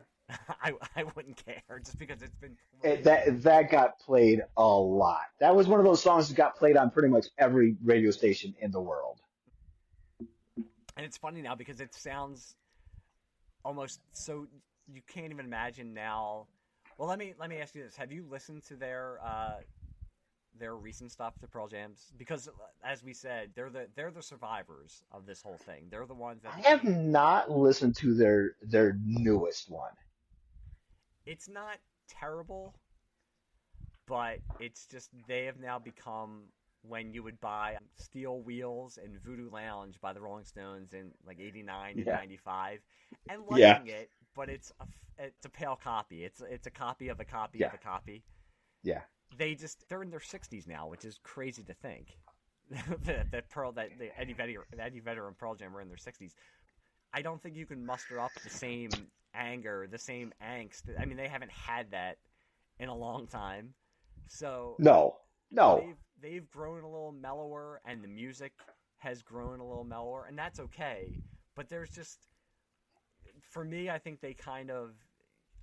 I wouldn't care just because it's been That got played a lot. That was one of those songs that got played on pretty much every radio station in the world. and it's funny now because it sounds almost so you can't even imagine now. Well, let me ask you this: have you listened to their recent stuff to Pearl Jam's? Because as we said, they're the survivors of this whole thing. They're the ones that I have not listened to their newest one. it's not terrible, but it's just they have now become when you would buy Steel Wheels and Voodoo Lounge by the Rolling Stones in like '89 and Yeah. '95, and Yeah. liking it, but it's a pale copy. It's a copy of a copy of Yeah. a copy. Yeah. They're in their 60s now, which is crazy to think. that Eddie Vedder and Pearl Jam are in their 60s. I don't think you can muster up the same anger, the same angst. I mean, they haven't had that in a long time. So No. No. they've grown a little mellower, and the music has grown a little mellower, and that's okay. But there's just, for me, I think they kind of,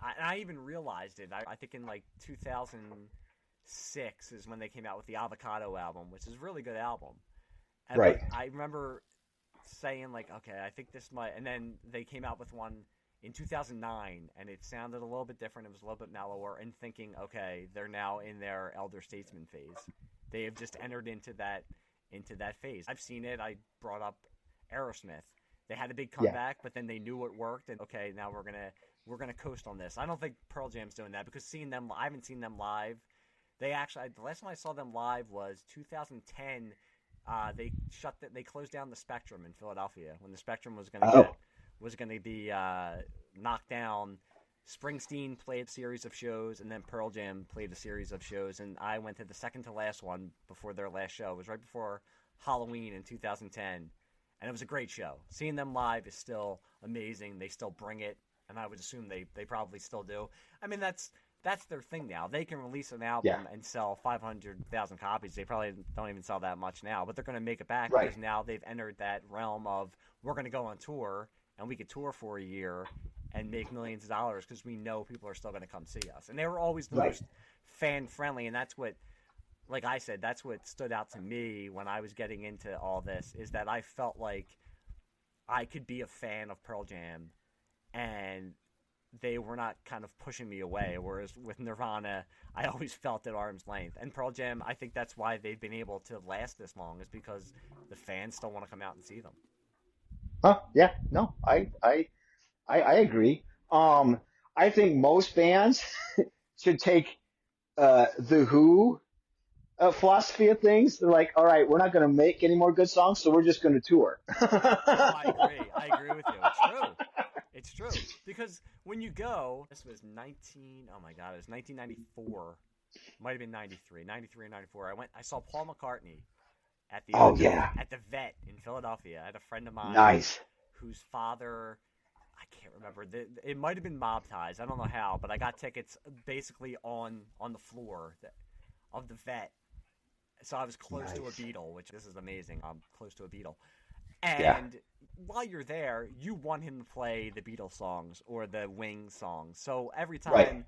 I even realized it. I think in like 2006 is when they came out with the Avocado album, which is a really good album. Right. But I remember saying like, okay, I think this might, and then they came out with one in 2009, and it sounded a little bit different. It was a little bit mellower, and thinking, okay, they're now in their elder statesman phase. They have just entered into that phase. I've seen it. I brought up Aerosmith. They had a big Yeah. comeback, but then they knew it worked, and okay, now we're gonna coast on this. I don't think Pearl Jam's doing that because seeing them, I haven't seen them live. They actually, the last time I saw them live was 2010. They closed down the Spectrum in Philadelphia when the Spectrum was going to be knocked down. Springsteen played a series of shows, and then Pearl Jam played a series of shows, and I went to the second to last one before their last show. It was right before Halloween in 2010, and it was a great show. Seeing them live is still amazing. They still bring it, and I would assume they probably still do. I mean, that's their thing now. They can release an album Yeah. and sell 500,000 copies. They probably don't even sell that much now, but they're going to make it back Right. because now they've entered that realm of we're going to go on tour, and we could tour for a year and make millions of dollars because we know people are still going to come see us. And they were always the Right. most fan-friendly, and that's what, like I said, that's what stood out to me when I was getting into all this, is that I felt like I could be a fan of Pearl Jam, and they were not kind of pushing me away, whereas with Nirvana, I always felt at arm's length. And Pearl Jam, I think that's why they've been able to last this long, is because the fans still want to come out and see them. Huh? Yeah. No. I agree. I think most bands should take the Who philosophy of things. They're like, all right, we're not going to make any more good songs, so we're just going to tour. Oh, I agree. I agree with you. It's true. It's true. Because when you go, this was 19, oh my God, it was 1994. Might have been 93 or 94. I saw Paul McCartney at the Oh yeah, at the Vet in Philadelphia. I had a friend of mine nice. whose father I can't remember. It might have been Mob Ties. I don't know how, but I got tickets basically on the floor of the vet. So I was close to a Nice. Beatle, which this is amazing. I'm close to a Beatle. Yeah. And while you're there, you want him to play the Beatles songs or the Wings songs. So every Right. time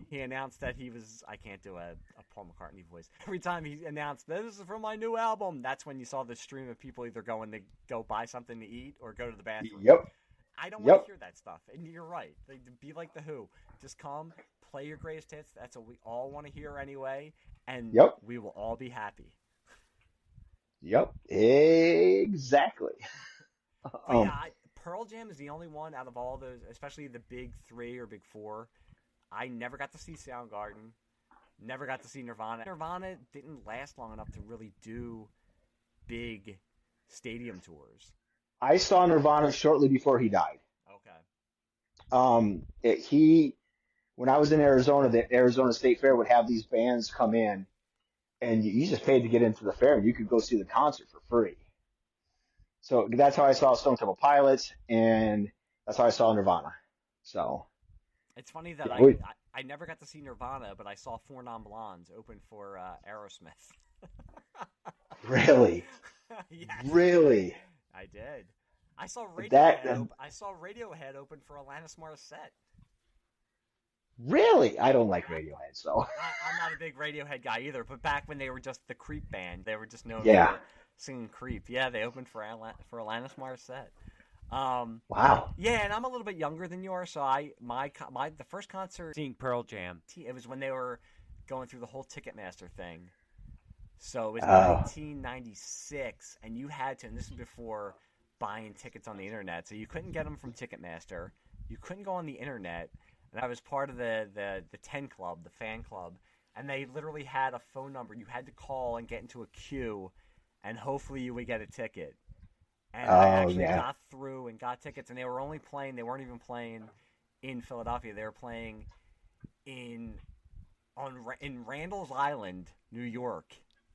he announced that he was, I can't do a Paul McCartney voice. Every time he announced this is from my new album, that's when you saw the stream of people either going to go buy something to eat or go to the bathroom. Yep. I don't want to Yep. hear that stuff. And you're right. Be like the Who. Just come, play your greatest hits. That's what we all want to hear anyway, and Yep. we will all be happy. Yep. Exactly. But yeah, Um, Pearl Jam is the only one out of all those, especially the big three or big four. I never got to see Soundgarden. Never got to see Nirvana. Nirvana didn't last long enough to really do big stadium tours. I saw Nirvana shortly before he died. Okay. He when I was in Arizona, the Arizona State Fair would have these bands come in, and you just paid to get into the fair, and you could go see the concert for free. So that's how I saw Stone Temple Pilots, and that's how I saw Nirvana. So It's funny that yeah, I never got to see Nirvana, but I saw Four Non Blondes open for Aerosmith. really, Yes, really, I did. I saw that Radiohead. I saw Radiohead open for Alanis Morissette. really, I don't like Radiohead, so I'm not a big Radiohead guy either, but back when they were just the Creep band, they were just known yeah, for singing Creep. Yeah, they opened for Alanis Morissette. Um, wow, yeah, and I'm a little bit younger than you are, so the first concert seeing Pearl Jam, it was when they were going through the whole Ticketmaster thing. So it was oh, 1996, and you had to, and this is before buying tickets on the internet, so you couldn't get them from Ticketmaster. You couldn't go on the internet, and I was part of the 10 Club, the fan club, and they literally had a phone number. You had to call and get into a queue, and hopefully you would get a ticket. And I oh actually yeah, got through and got tickets, and they weren't even playing in Philadelphia. They were playing in in Randall's Island, New York,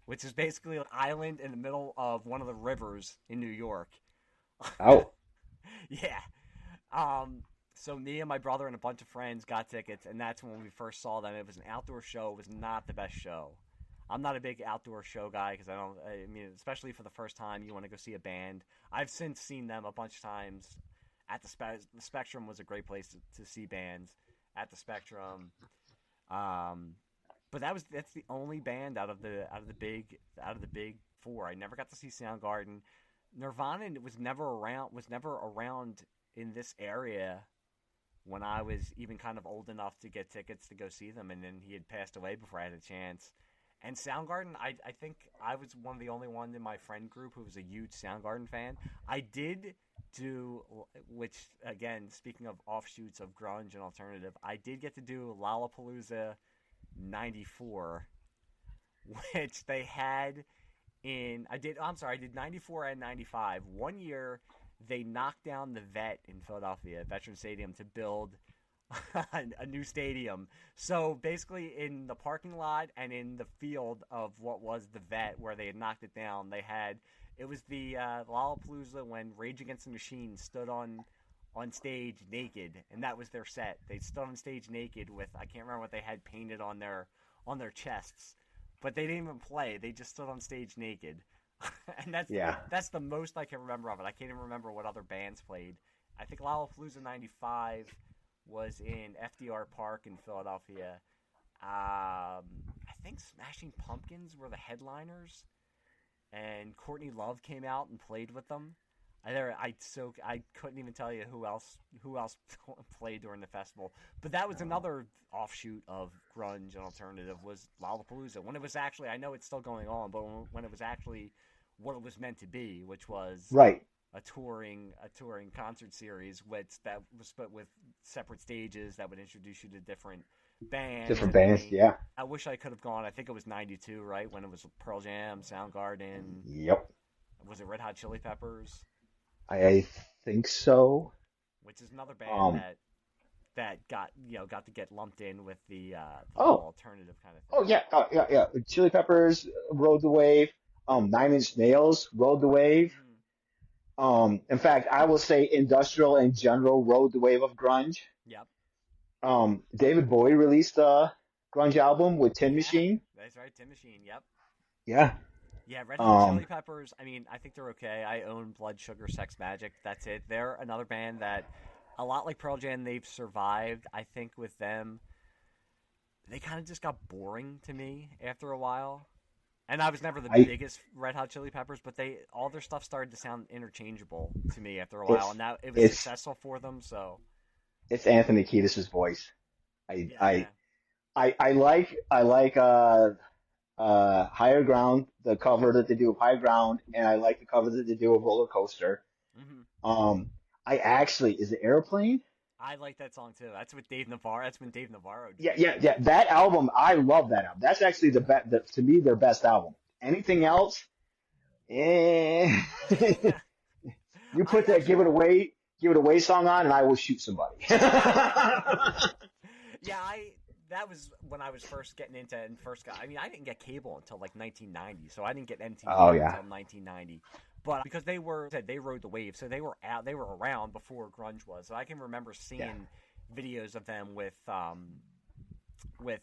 which is basically an island in the middle of one of the rivers in New York. oh, Yeah. So me and my brother and a bunch of friends got tickets, and that's when we first saw them. It was an outdoor show. It was not the best show. I'm not a big outdoor show guy because I mean, especially for the first time, you want to go see a band. I've since seen them a bunch of times at the Spectrum was a great place to see bands at the Spectrum. But that's the only band out of the big four. I never got to see Soundgarden. Nirvana was never around in this area when I was even kind of old enough to get tickets to go see them, and then he had passed away before I had a chance. And Soundgarden, I think I was one of the only ones in my friend group who was a huge Soundgarden fan. I did do, which again, speaking of offshoots of grunge and alternative, I did get to do Lollapalooza '94, which they had I did '94 and '95. One year, they knocked down the Vet in Philadelphia, Veterans Stadium, to build a new stadium. So basically, in the parking lot and in the field of what was the Vet, where they had knocked it down, it was the Lollapalooza when Rage Against the Machine stood on stage naked, and that was their set. They stood on stage naked with, I can't remember what they had painted on their chests, but they didn't even play. They just stood on stage naked. And yeah. that's the most I can remember of it. I can't even remember what other bands played. I think Lollapalooza '95 was in FDR Park in Philadelphia. I think Smashing Pumpkins were the headliners, and Courtney Love came out and played with them. I couldn't even tell you who else played during the festival. But that was another offshoot of grunge and alternative was Lollapalooza. When it was actually, I know it's still going on, but when it was actually what it was meant to be, which was Right. a touring concert series, that was split with separate stages that would introduce you to different bands. Different bands. Yeah. I wish I could have gone. I think it was '92, right, when it was Pearl Jam, Soundgarden. Yep. Was it Red Hot Chili Peppers? I think so. Which is another band Um. that got to get lumped in with the whole Oh. alternative kind of Oh thing. yeah. Yeah. Yeah. Chili Peppers rode the wave. 9 Inch Nails rode the wave. Mm. In fact, I will say industrial in general rode the wave of grunge. Yep. David Bowie released a grunge album with Tin Yeah, Machine. that's right. Tin Machine. Yep. Yeah. Yeah, Red Hot Um, Chili Peppers. I mean, I think they're okay. I own Blood Sugar Sex Magic. That's it. They're another band that, a lot like Pearl Jam, they've survived. I think with them, they kind of just got boring to me after a while. And I was never the I biggest Red Hot Chili Peppers, but they all their stuff started to sound interchangeable to me after a while, it's and now it was it's successful for them. So it's Anthony Kiedis's voice. I I yeah, I like Higher Ground, the cover that they do of High Ground, and I like the cover that they do of Roller Coaster. hmm Um, I actually is it Airplane? I like that song too. That's with Dave Navarro. That's when Dave Navarro Yeah, joined yeah, them. yeah. That album, I love that album. That's actually the best, to me, their best album. Anything else, eh. You I put that actually Give It Away song on, and I will shoot somebody. Yeah, I that was when I was first getting into and first got. I mean, I didn't get cable until like 1990, so I didn't get Oh MTV yeah, until 1990. But because they rode the wave, so they were around before grunge was. So I can remember yeah, seeing videos of them with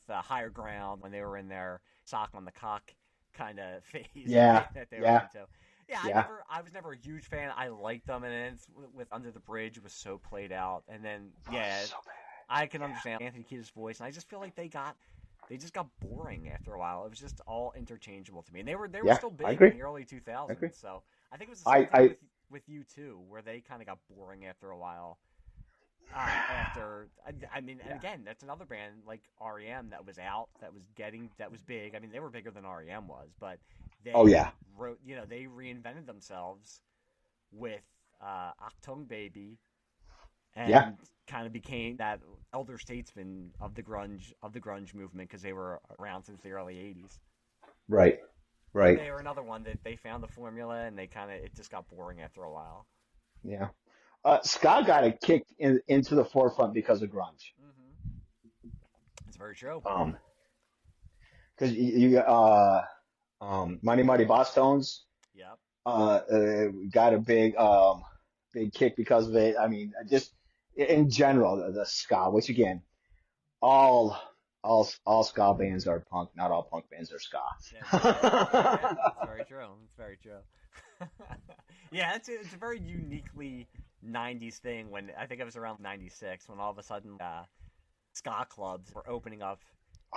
Higher Ground when they were in their sock on the cock kind of phase yeah, that they were yeah, into. Yeah, yeah. I was never a huge fan. I liked them, and then with Under the Bridge was so played out, and then Oh, yeah, so bad. I can understand Anthony Kiedis' voice, and I just feel like they just got boring after a while. It was just all interchangeable to me, and they were Yeah, still I big in agree. the early I agree. 2000s. So I think it was the same I, thing I, with you too, where they kind of got boring after a while. After I mean, and yeah. again, that's another band like REM that was out, that was big. I mean, they were bigger than REM was, but Oh yeah, they reinvented themselves with Achtung Baby yeah. and kind of became that elder statesman of the grunge movement because they were around since the early '80s. Right, But right. they were another one that they found the formula and it just got boring after a while. Yeah. Ska got it kicked into the forefront because of grunge. hmm It's very true. Um, because Mighty Mighty Boss Tones Yep. got a big kick because of it. I mean, just in general, the ska, which again, all all ska bands are punk. Not all punk bands are That's very yeah. ska. It's very true. It's very true. Yeah, it's a very uniquely '90s thing. When I think it was around '96 when all of a sudden ska clubs were opening up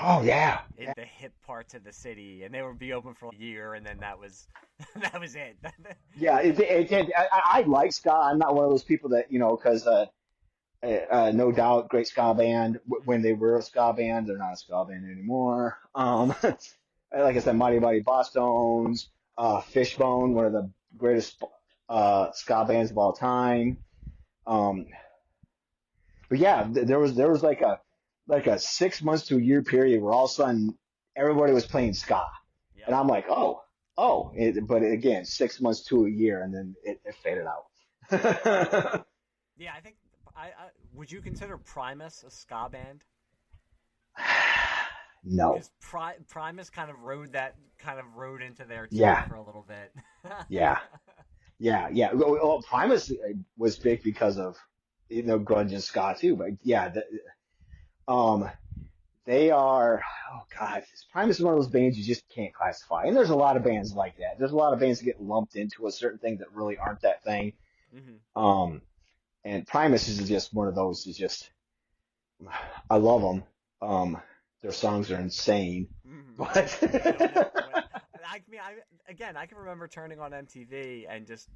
Oh in yeah, in the hip parts of the city, and they would be open for a year, and then that was that was it. yeah. I like ska. I'm not one of those people that because no doubt, great ska band. When hmm they were a ska band, they're not a ska band anymore. Like I said, Mighty Mighty Boss Tones, Fishbone, one of the greatest ska bands of all time. Um, but yeah, there was like a 6 months to a year period where all of a sudden everybody was playing ska, and Yep. I'm like, but again, 6 months to a year, and then it faded out. Yeah, I think I would you consider Primus a ska band? No. Because Primus kind of rode into their team Yeah. for a little bit. Yeah. Yeah. Yeah. Well, Primus was big because of grunge and ska too. But yeah, um, they are. Oh God, Primus is one of those bands you just can't classify. And there's a lot of bands like that. There's a lot of bands that get lumped into a certain thing that really aren't that thing. hmm Um, and Primus is just one of those. Is just I love them. Their songs are insane, hmm but I mean, I can remember turning on MTV and just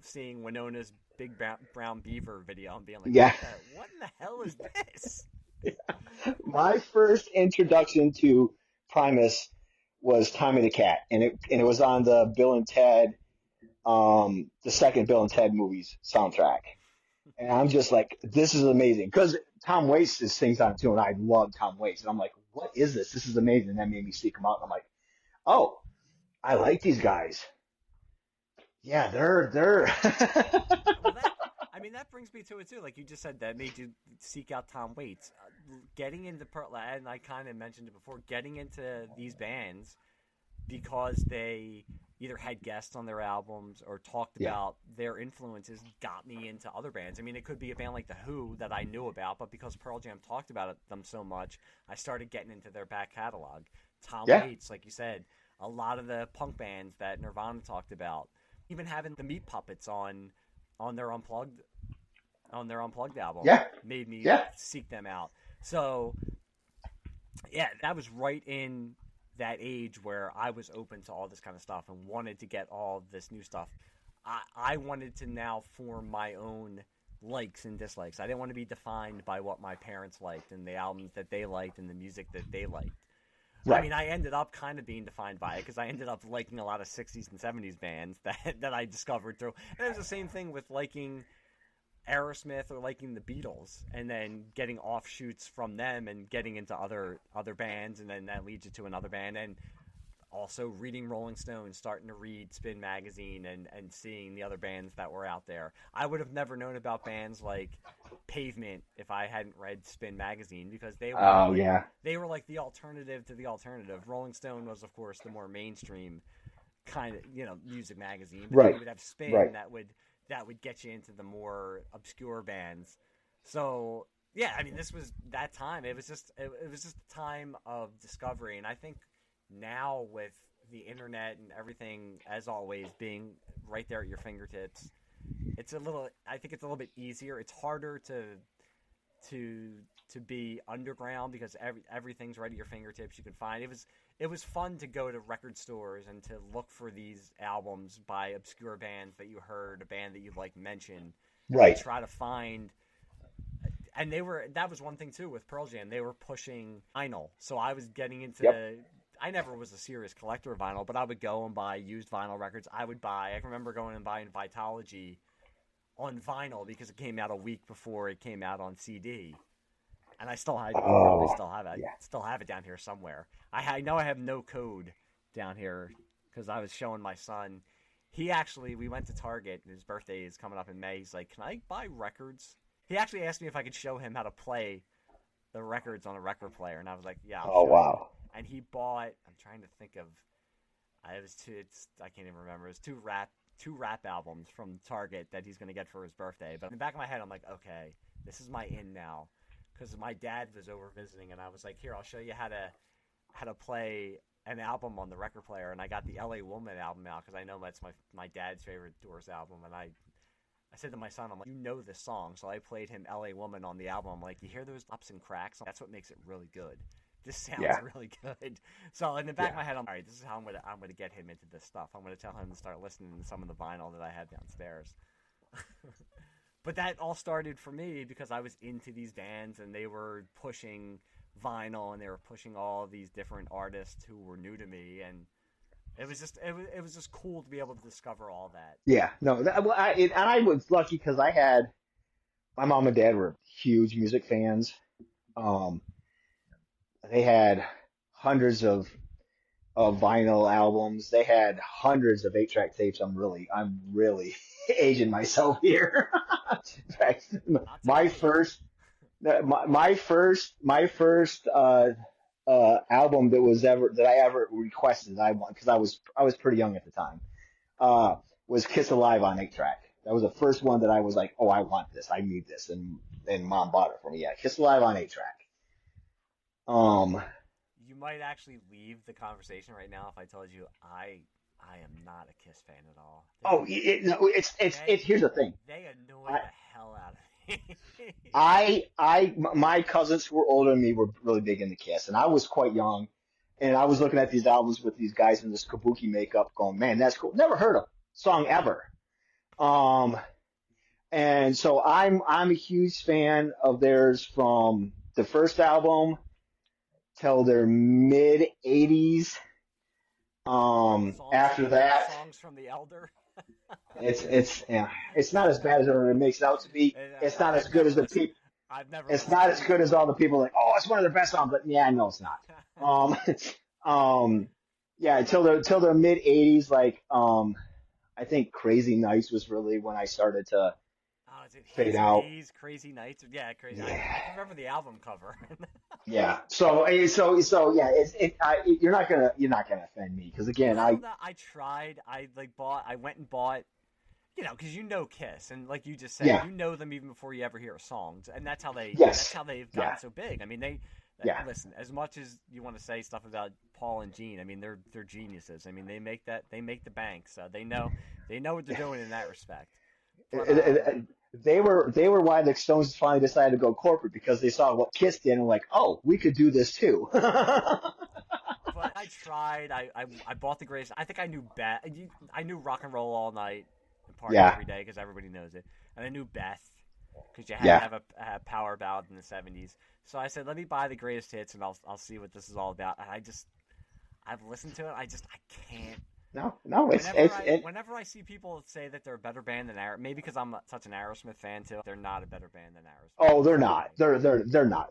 seeing Winona's Big Brown Beaver video and being like, yeah. what in the hell is this? My first introduction to Primus was Tommy the Cat, and it was on the Bill and Ted, the second Bill and Ted movies soundtrack. And I'm just like, this is amazing because Tom Waits sings on it too, and I love Tom Waits, and I'm like, what is this? This is amazing. And that made me seek them out, and I'm like, oh, I like these guys. Yeah, they're Well, I mean, that brings me to it too. Like you just said, that made you seek out Tom Waits. Getting into and I kind of mentioned it before. Getting into these bands because they either had guests on their albums or talked Yeah. about their influences got me into other bands. I mean, it could be a band like The Who that I knew about, but because Pearl Jam talked about them so much, I started getting into their back catalog. Tom Yeah. Waits, like you said, a lot of the punk bands that Nirvana talked about, even having the Meat Puppets on their Unplugged album Yeah. made me Yeah. seek them out. So, yeah, that was right in that age where I was open to all this kind of stuff and wanted to get all this new stuff. I wanted to now form my own likes and dislikes. I didn't want to be defined by what my parents liked and the albums that they liked and the music that they liked. Right. I mean, I ended up kind of being defined by it because I ended up liking a lot of 60s and 70s bands that I discovered through. And it was the same thing with liking Aerosmith or liking the Beatles, and then getting offshoots from them and getting into other bands, and then that leads you to another band, and also reading Rolling Stone, starting to read Spin magazine, and seeing the other bands that were out there. I would have never known about bands like Pavement if I hadn't read Spin magazine, because they were Oh, like, yeah. they were like the alternative to the alternative. Rolling Stone was, of course, the more mainstream kind of, music magazine, but then Right. you would have Spin Right. that would get you into the more obscure bands. So yeah, I mean, this was that time. It was just a time of discovery, and I think now with the internet and everything, as always, being right there at your fingertips, I think it's a little bit easier. It's harder to be underground because everything's right at your fingertips. You can find it was fun to go to record stores and to look for these albums by obscure bands that you heard, a band that you mentioned, Right. and try to find. And that was one thing too with Pearl Jam. They were pushing vinyl, so I was getting into. Yep. I never was a serious collector of vinyl, but I would go and buy used vinyl records. I can remember going and buying Vitology on vinyl because it came out a week before it came out on CD. And I probably still have it. Yeah. I still have it down here somewhere. I know I have no code down here because I was showing my son. We went to Target, and his birthday is coming up in May. He's like, "Can I buy records?" He actually asked me if I could show him how to play the records on a record player, and I was like, "Yeah, I'll show you." Wow. And he bought. I'm trying to think of. I can't even remember. It was two rap albums from Target that he's going to get for his birthday. But in the back of my head, I'm like, okay, this is my in now, because my dad was over visiting, and I was like, here, I'll show you how to play an album on the record player. And I got the L.A. Woman album out because I know that's my dad's favorite Doors album. And I said to my son, I'm like, you know this song, so I played him L.A. Woman on the album. I'm like, you hear those ups and cracks? That's what makes it really good. This sounds really good. So in the back of my head, I'm all right. This is how I'm gonna get him into this stuff. I'm gonna tell him to start listening to some of the vinyl that I have downstairs. But that all started for me because I was into these bands, and they were pushing vinyl, and they were pushing all of these different artists who were new to me, and it was just cool to be able to discover all that. Yeah. No. I was lucky because my mom and dad were huge music fans. They had hundreds of vinyl albums. They had hundreds of 8-track tapes. I'm really aging myself here. In fact, my first album that I ever requested, I want, because I was pretty young at the time, was Kiss Alive on 8-track. That was the first one that I was like, oh, I want this, I need this, and mom bought it for me. Yeah, Kiss Alive on 8-track. You might actually leave the conversation right now if I told you I am not a Kiss fan at all. Here's the thing. They annoy the hell out of me. My cousins who were older than me were really big into Kiss, and I was quite young, and I was looking at these albums with these guys in this kabuki makeup, going, "Man, that's cool." Never heard a song ever. And so I'm a huge fan of theirs from the first album till their mid '80s. After that, songs from the Elder. it's not as bad as it makes it out to be. It's not as good as the people. It's not as good as all the people like, oh, it's one of their best songs, but yeah, no, it's not. Yeah, till their mid '80s, I think Crazy Nights was really when I started to is it fade His out. Days, Crazy Nights? Yeah, Crazy. Yeah. I remember the album cover. Yeah. Yeah. You're not gonna offend me because again, I don't know. I tried. I went and bought. Because Kiss, and like you just said, yeah. you know them even before you ever hear a song, and that's how Yes. they've Yeah. gotten so big. I mean, Yeah. listen. As much as you want to say stuff about Paul and Gene, I mean, they're geniuses. I mean, they make the bank, so they know what they're doing in that respect. But They were why the Stones finally decided to go corporate because they saw what Kiss did and like, oh, we could do this too. but I tried. I bought the greatest. I think I knew I knew Rock and Roll All Night and Party Yeah. Every Day because everybody knows it, and I knew Beth because you had Yeah. to have a power ballad in the '70s. So I said, let me buy the greatest hits and I'll see what this is all about. And I've listened to it. I can't. No, Whenever I see people say that they're a better band than Aerosmith, maybe because I'm such an Aerosmith fan too, they're not a better band than Aerosmith. oh, they're not. They're not.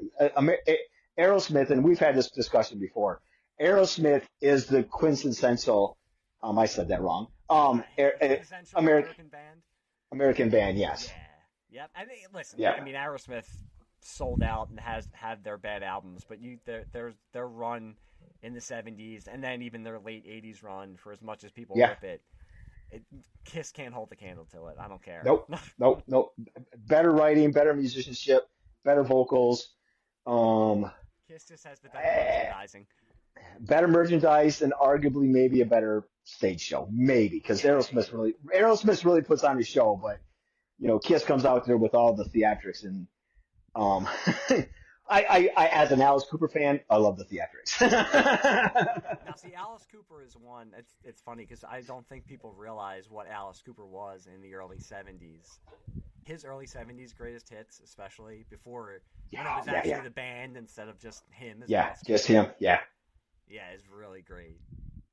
Aerosmith, and we've had this discussion before. Aerosmith is the quintessential. I said that wrong. Quintessential American band. American band, yes. Yeah. Yep. I mean, listen. Yeah. I mean, Aerosmith sold out and has had their bad albums, but their run in the '70s and then even their late '80s run, for as much as people rip it, Kiss can't hold the candle to it. I don't care. Nope. Better writing, better musicianship, better vocals. Kiss just has the better merchandising. Better merchandise and arguably maybe a better stage show, maybe because Aerosmith really puts on a show, but Kiss comes out there with all the theatrics and I as an Alice Cooper fan, I love the theatrics. Now, see, Alice Cooper is one. It's funny because I don't think people realize what Alice Cooper was in the early '70s. His early '70s greatest hits, especially before when it was actually the band instead of just him. Just him. Yeah. Yeah, it's really great.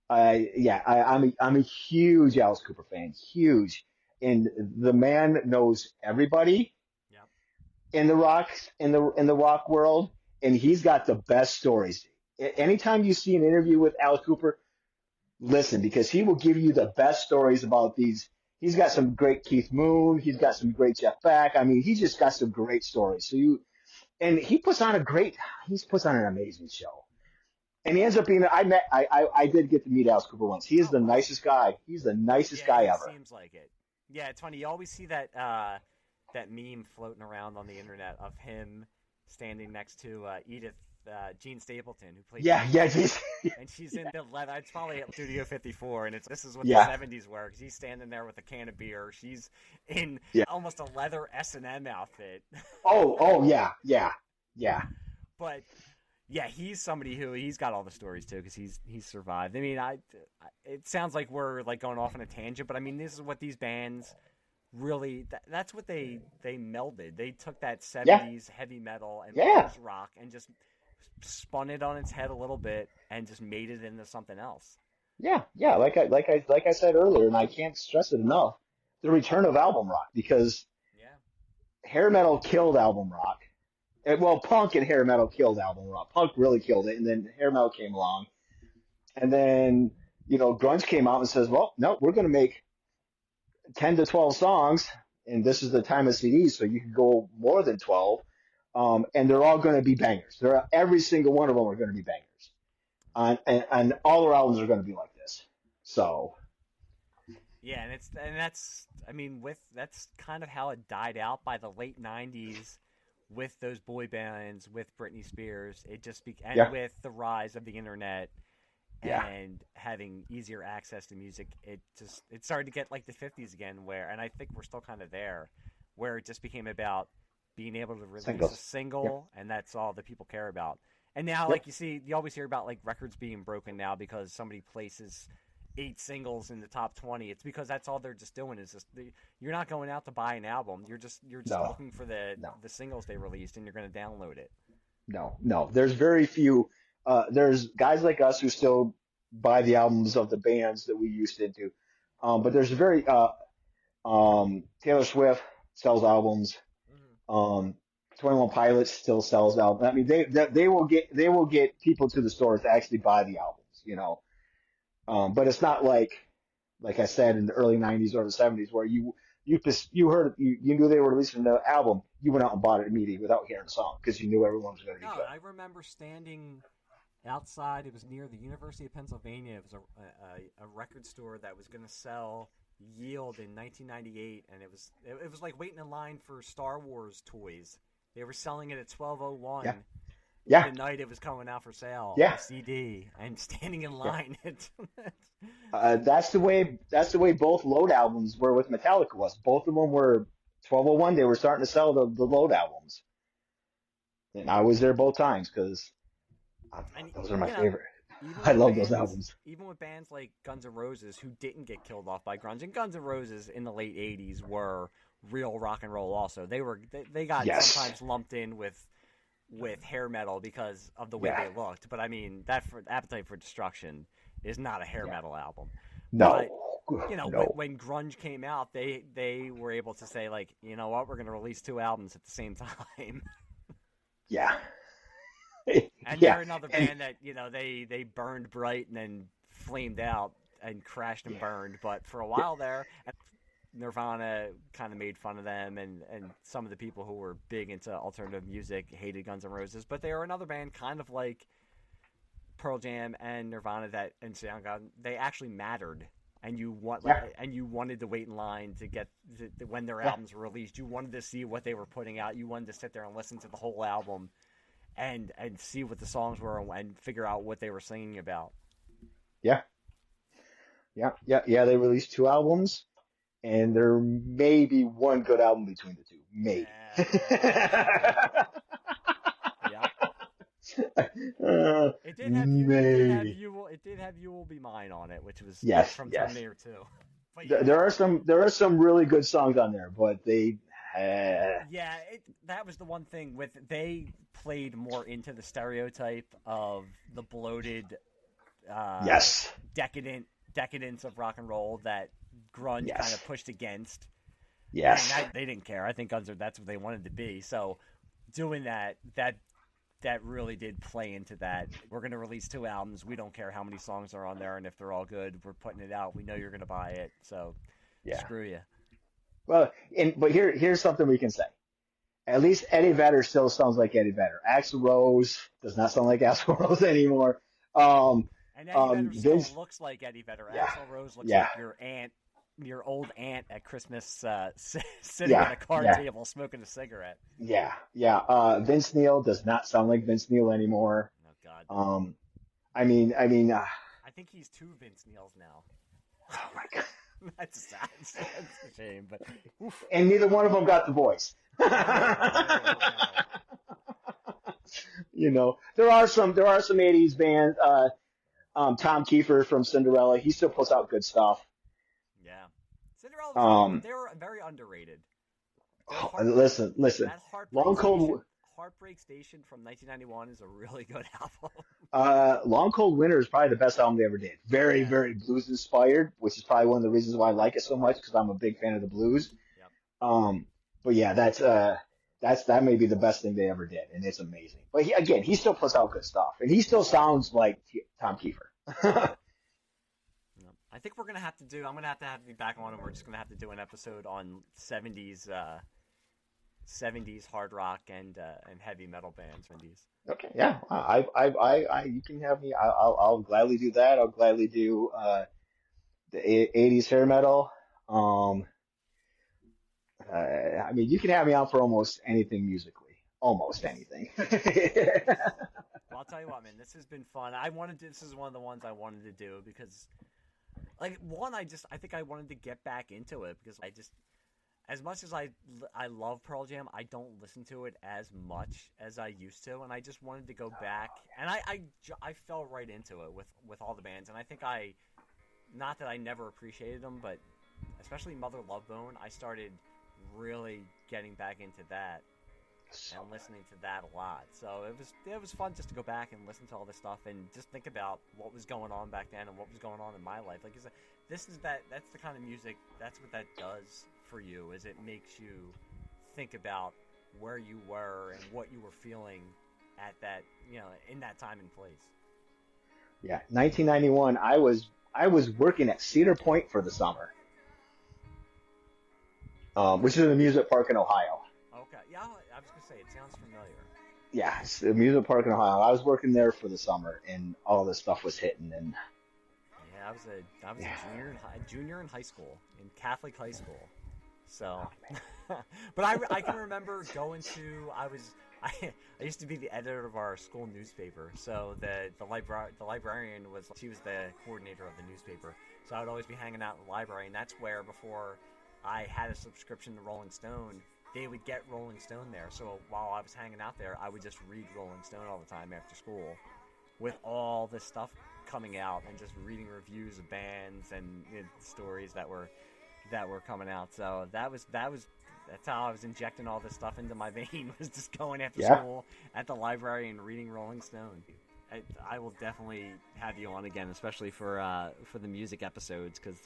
I'm a huge Alice Cooper fan, huge, and the man knows everybody in the rock world, and he's got the best stories. Anytime you see an interview with Alice Cooper, listen because he will give you the best stories about these. He's got some great Keith Moon. He's got some great Jeff Beck. I mean, he just got some great stories. And he puts on an amazing show. And he ends up being. I did get to meet Alice Cooper once. He is the nicest guy. He's the nicest guy ever. Seems like it. Yeah, it's funny. You always see that meme floating around on the internet of him standing next to Edith Jean Stapleton, who played. And she's in the leather. It's probably at Studio 54, and this is what the '70s were. Because he's standing there with a can of beer. She's in almost a leather S&M outfit. Oh yeah. But. Yeah, he's somebody who he's got all the stories too because he's survived. I mean, it sounds like we're like going off on a tangent, but I mean, this is what these bands really. That's what they melded. They took that '70s heavy metal and blues rock and just spun it on its head a little bit and just made it into something else. Yeah. Like I said earlier, and I can't stress it enough, the return of album rock because hair metal killed album rock. Well, punk and hair metal killed album rock. Punk really killed it, and then hair metal came along. And then, grunge came out and says, well, no, we're going to make 10 to 12 songs, and this is the time of CDs, so you can go more than 12, and they're all going to be bangers. Every single one of them are going to be bangers. And all their albums are going to be like this. So... Yeah, and that's kind of how it died out by the late '90s. With those boy bands, with Britney Spears, with the rise of the internet and having easier access to music, it started to get like the '50s again, and I think we're still kind of there, where it just became about being able to release a single, and that's all that people care about. And now, like you always hear about like records being broken now because somebody places 8 singles in the top 20. It's because that's all they're just doing is just you're not going out to buy an album. You're just looking for the singles they released and you're going to download it. No. There's very few. There's guys like us who still buy the albums of the bands that we used to do. But there's very Taylor Swift sells albums. 21 Pilots still sells albums. I mean, they will get people to the stores to actually buy the albums, but it's not like I said in the early '90s or the '70s where you heard you knew they were releasing the album. You went out and bought it immediately without hearing the song because you knew everyone was going to be No, good. I remember standing outside. It was near the University of Pennsylvania. It was a record store that was going to sell Yield in 1998, and it was like waiting in line for Star Wars toys. They were selling it at 12:01. Yeah. Yeah. The night it was coming out for sale, Yeah. the CD, and standing in line. That's the way both Load albums were with Metallica was. Both of them were 1201. They were starting to sell the Load albums, and I was there both times because those are my favorite. I love those albums. Even with bands like Guns N' Roses, who didn't get killed off by grunge, and Guns N' Roses in the late '80s were real rock and roll. Also, they got sometimes lumped in with hair metal because of the way they looked. But I mean, Appetite for Destruction is not a hair metal album. No. But, when grunge came out, they were able to say, like, you know what, we're going to release 2 albums at the same time. Yeah. And they're another band that, they burned bright and then flamed out and crashed and burned. But for a while there, Nirvana kind of made fun of them, and some of the people who were big into alternative music hated Guns N' Roses. But they were another band kind of like Pearl Jam and Nirvana and Soundgarden. They actually mattered, and you wanted to wait in line to get when their albums were released. You wanted to see what they were putting out. You wanted to sit there and listen to the whole album and see what the songs were and figure out what they were singing about. Yeah. They released 2 albums. And there may be one good album between the 2. Maybe. It did have You Will Be Mine on it, which was from Terminator 2. But there are some really good songs on there, but they that was the one thing with they played more into the stereotype of the bloated decadence of rock and roll that grunge kind of pushed against. Yes. And they didn't care. I think that's what they wanted to be. So doing that really did play into that. We're going to release 2 albums. We don't care how many songs are on there, and if they're all good, we're putting it out. We know you're going to buy it. So screw you. Well, but here's something we can say. At least Eddie Vedder still sounds like Eddie Vedder. Axl Rose does not sound like Axl Rose anymore. And Eddie Vedder still looks like Eddie Vedder. Axl Rose looks like your old aunt at Christmas, sitting at a card table smoking a cigarette. Vince Neil does not sound like Vince Neil anymore. Oh God. I mean. I think he's 2 Vince Neils now. Oh my God. That's sad. That's a shame, but oof. And neither one of them got the voice. There are some '80s bands. Tom Kiefer from Cinderella, he still puts out good stuff. Yeah, Cinderella. They were very underrated. Listen. Heartbreak Station from 1991 is a really good album. Long Cold Winter is probably the best album they ever did. Very, very blues inspired, which is probably one of the reasons why I like it so much because I'm a big fan of the blues. Yep. But yeah, that may be the best thing they ever did, and it's amazing. But he still puts out good stuff, and he still sounds like Tom Kiefer. I think we're gonna have to do. I'm gonna have to be back on, and we're just gonna have to do an episode on '70s hard rock and heavy metal bands. Okay, yeah, you can have me. I'll gladly do that. I'll gladly do the '80s hair metal. I mean, you can have me on for almost anything musically. Almost anything. Well, I'll tell you what, man. This has been fun. This is one of the ones I wanted to do because, like, I think I wanted to get back into it because as much as I love Pearl Jam, I don't listen to it as much as I used to, and I just wanted to go back. And I fell right into it with all the bands, and I think not that I never appreciated them, but especially Mother Love Bone, I started really getting back into that and listening to that a lot. So it was fun just to go back and listen to all this stuff and just think about what was going on back then and what was going on in my life. Like, that's the kind of music, that's what that does for you, is it makes you think about where you were and what you were feeling at that, in that time and place. Yeah, 1991, I was working at Cedar Point for the summer. which is an amusement park in Ohio. Okay. Yeah, I was gonna say it sounds familiar. Yeah, it's the amusement park in Ohio. I was working there for the summer, and all this stuff was hitting. And Yeah, I was yeah, a junior in high school, in Catholic high school. So, oh, man. but I can remember going to I used to be the editor of our school newspaper. So the librarian she was the coordinator of the newspaper. So I would always be hanging out in the library, and that's where before I had a subscription to Rolling Stone, they would get Rolling Stone there. So while I was hanging out there, I would just read Rolling Stone all the time after school, with all this stuff coming out, and just reading reviews of bands and stories that were coming out. So that's how I was injecting all this stuff into my vein, was just going after school at the library and reading Rolling Stone. I will definitely have you on again, especially for the music episodes, because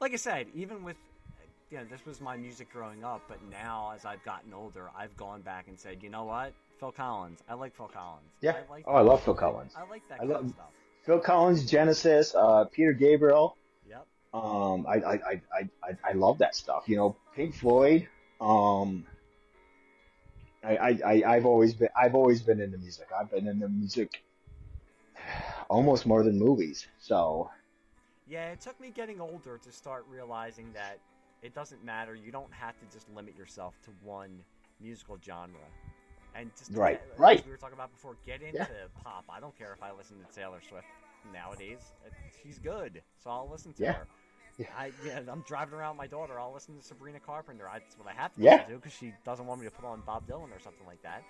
like I said, even with this was my music growing up, but now as I've gotten older, I've gone back and said, you know what, Phil Collins. I like Phil Collins. Yeah. I love Phil Collins. I like that kind of stuff. Phil Collins, Genesis, Peter Gabriel. Yep. I love that stuff. Pink Floyd. I've always been into music. I've been into music almost more than movies. So. Yeah, it took me getting older to start realizing that it doesn't matter. You don't have to just limit yourself to one musical genre. And just right. As we were talking about before, get into pop. I don't care if I listen to Taylor Swift nowadays. She's good, so I'll listen to her. Yeah. I'm driving around with my daughter. I'll listen to Sabrina Carpenter. That's what I have to listen to, because she doesn't want me to put on Bob Dylan or something like that.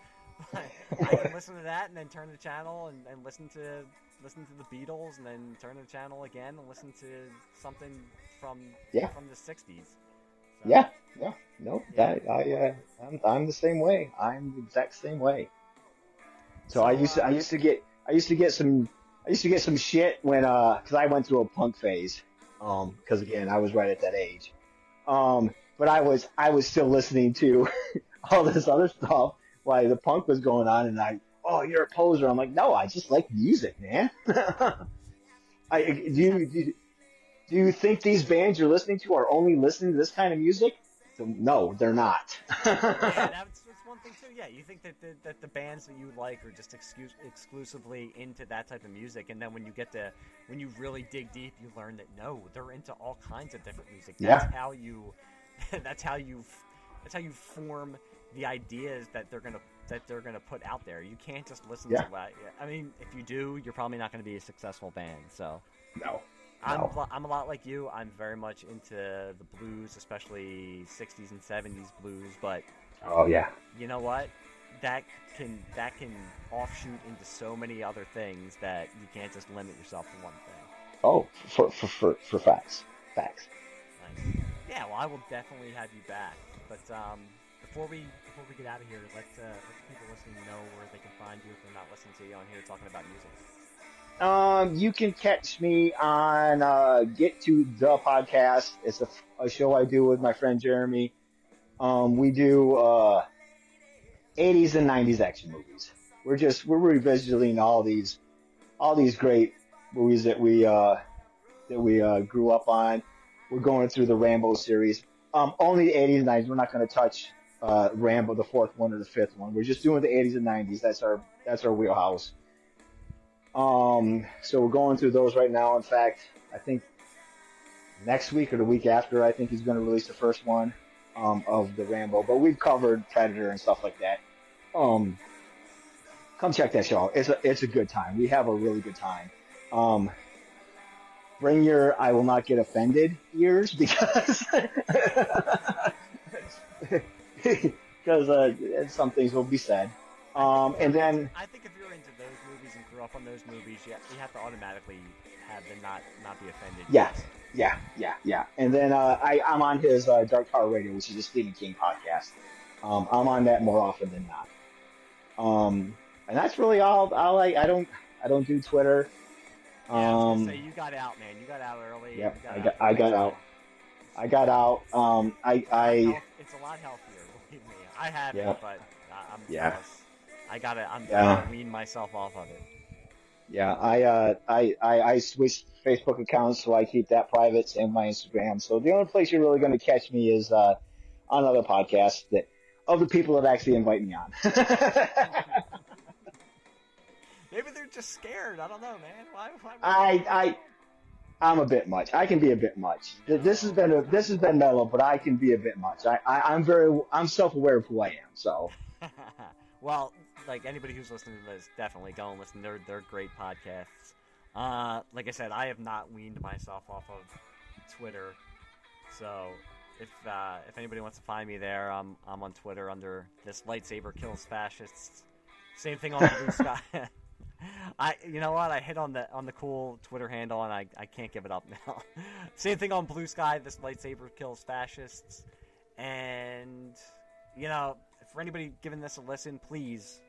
But I can listen to that and then turn the channel and listen to the Beatles, and then turn the channel again and listen to something from the 60s. So, no, I'm the same way. I'm the exact same way. So I used to get some shit when because I went through a punk phase, because again I was right at that age, but I was still listening to all this other stuff while the punk was going on, and you're a poser. I'm like, no, I just like music, man. Do you think these bands you're listening to are only listening to this kind of music? So, no, they're not. That's one thing too. Yeah, you think that the bands that you like are just exclusively into that type of music, and then when you really dig deep, you learn that no, they're into all kinds of different music. That's how you form the ideas that they're gonna put out there. You can't just listen to that. I mean, if you do, you're probably not going to be a successful band. So no. I'm a lot like you. I'm very much into the blues, especially 60s and 70s blues. But you know what? That can offshoot into so many other things that you can't just limit yourself to one thing. Oh, for facts. Nice. Yeah, well, I will definitely have you back. But before we get out of here, let people listening know where they can find you if they're not listening to you on here talking about music. You can catch me on Get to the Podcast. It's a show I do with my friend Jeremy. We do 80s and 90s action movies. We're revisiting all these great movies that we grew up on. We're going through the Rambo series. Only the 80s and 90s. We're not going to touch Rambo, the fourth one or the fifth one. We're just doing the 80s and 90s. That's our wheelhouse. So we're going through those right now. In fact, I think next week or the week after, I think he's going to release the first one of the Rambo. But we've covered Predator and stuff like that. Come check that show out. It's a good time. We have a really good time. Bring your I will not get offended ears, because some things will be said. And then I think if you're into those movies and grew up on those movies, you have to automatically have them not be offended. Yeah. And then I'm on his Dark Tower Radio, which is a Stephen King podcast. I'm on that more often than not. And that's really all. I don't do Twitter. I was gonna say, you got out, man. You got out early. Yep, I got out. I got out. It's a lot healthier, believe me. I haven't, but I'm jealous. I'm gonna wean myself off of it. Yeah, I switched Facebook accounts, so I keep that private and my Instagram. So the only place you're really going to catch me is on other podcasts that of the people that actually invite me on. Maybe they're just scared. I don't know, man. Why would I they I I'm a bit much. I can be a bit much. This has been mellow, but I can be a bit much. I'm self aware of who I am. So No. Well, like anybody who's listening to this, definitely go and listen. They're great podcasts. Like I said, I have not weaned myself off of Twitter, so if anybody wants to find me there, I'm on Twitter under thislightsaberkillsfacists. Same thing on Bluesky. You know what? I hit on the cool Twitter handle, and I can't give it up now. Same thing on Bluesky. This lightsaber kills fascists. And for anybody giving this a listen, please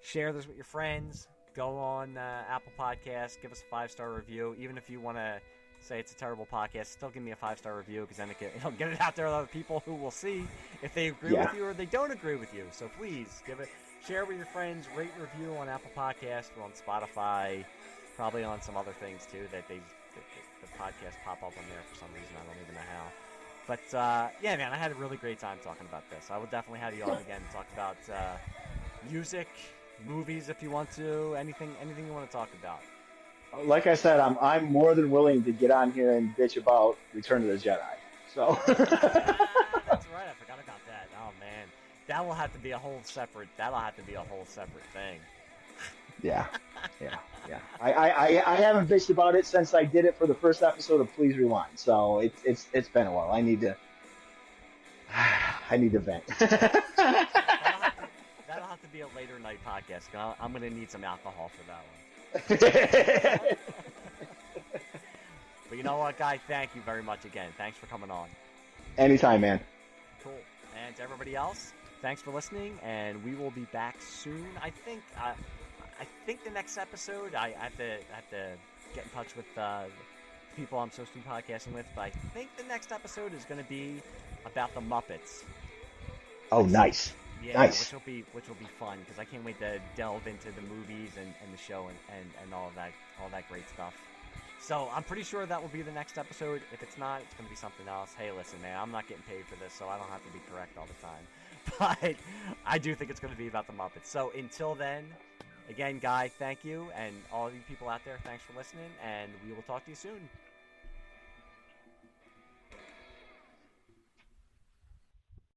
share this with your friends. Go on Apple Podcasts, give us a 5-star review. Even if you want to say it's a terrible podcast, still give me a 5-star review, because then it'll get it out there to other people who will see if they agree with you or they don't agree with you. So please share with your friends, rate and review on Apple Podcasts or on Spotify, probably on some other things too that the podcasts pop up on there for some reason. I don't even know how. But yeah, man, I had a really great time talking about this. I would definitely have you on again to talk about music, movies if you want to, anything you want to talk about. like I said, I'm more than willing to get on here and bitch about Return of the Jedi. So That's right. I forgot about that. Oh man, that'll have to be a whole separate thing. yeah, yeah, yeah. I haven't bitched about it since I did it for the first episode of Please Rewind. So it's been a while. I need to vent. That'll have to be a later night podcast. I'm gonna need some alcohol for that one. But you know what, Guy? Thank you very much again. Thanks for coming on. Anytime, man. Cool. And to everybody else, thanks for listening, and we will be back soon. I think the next episode, I have to get in touch with people I'm supposed to be podcasting with, but I think the next episode is going to be about the Muppets. Oh, nice. Yeah, nice. which will be fun, because I can't wait to delve into the movies and the show and all that great stuff. So I'm pretty sure that will be the next episode. If it's not, it's going to be something else. Hey, listen, man, I'm not getting paid for this, so I don't have to be correct all the time. But I do think it's going to be about the Muppets. So until then, again, Guy, thank you. And all of you people out there, thanks for listening. And we will talk to you soon.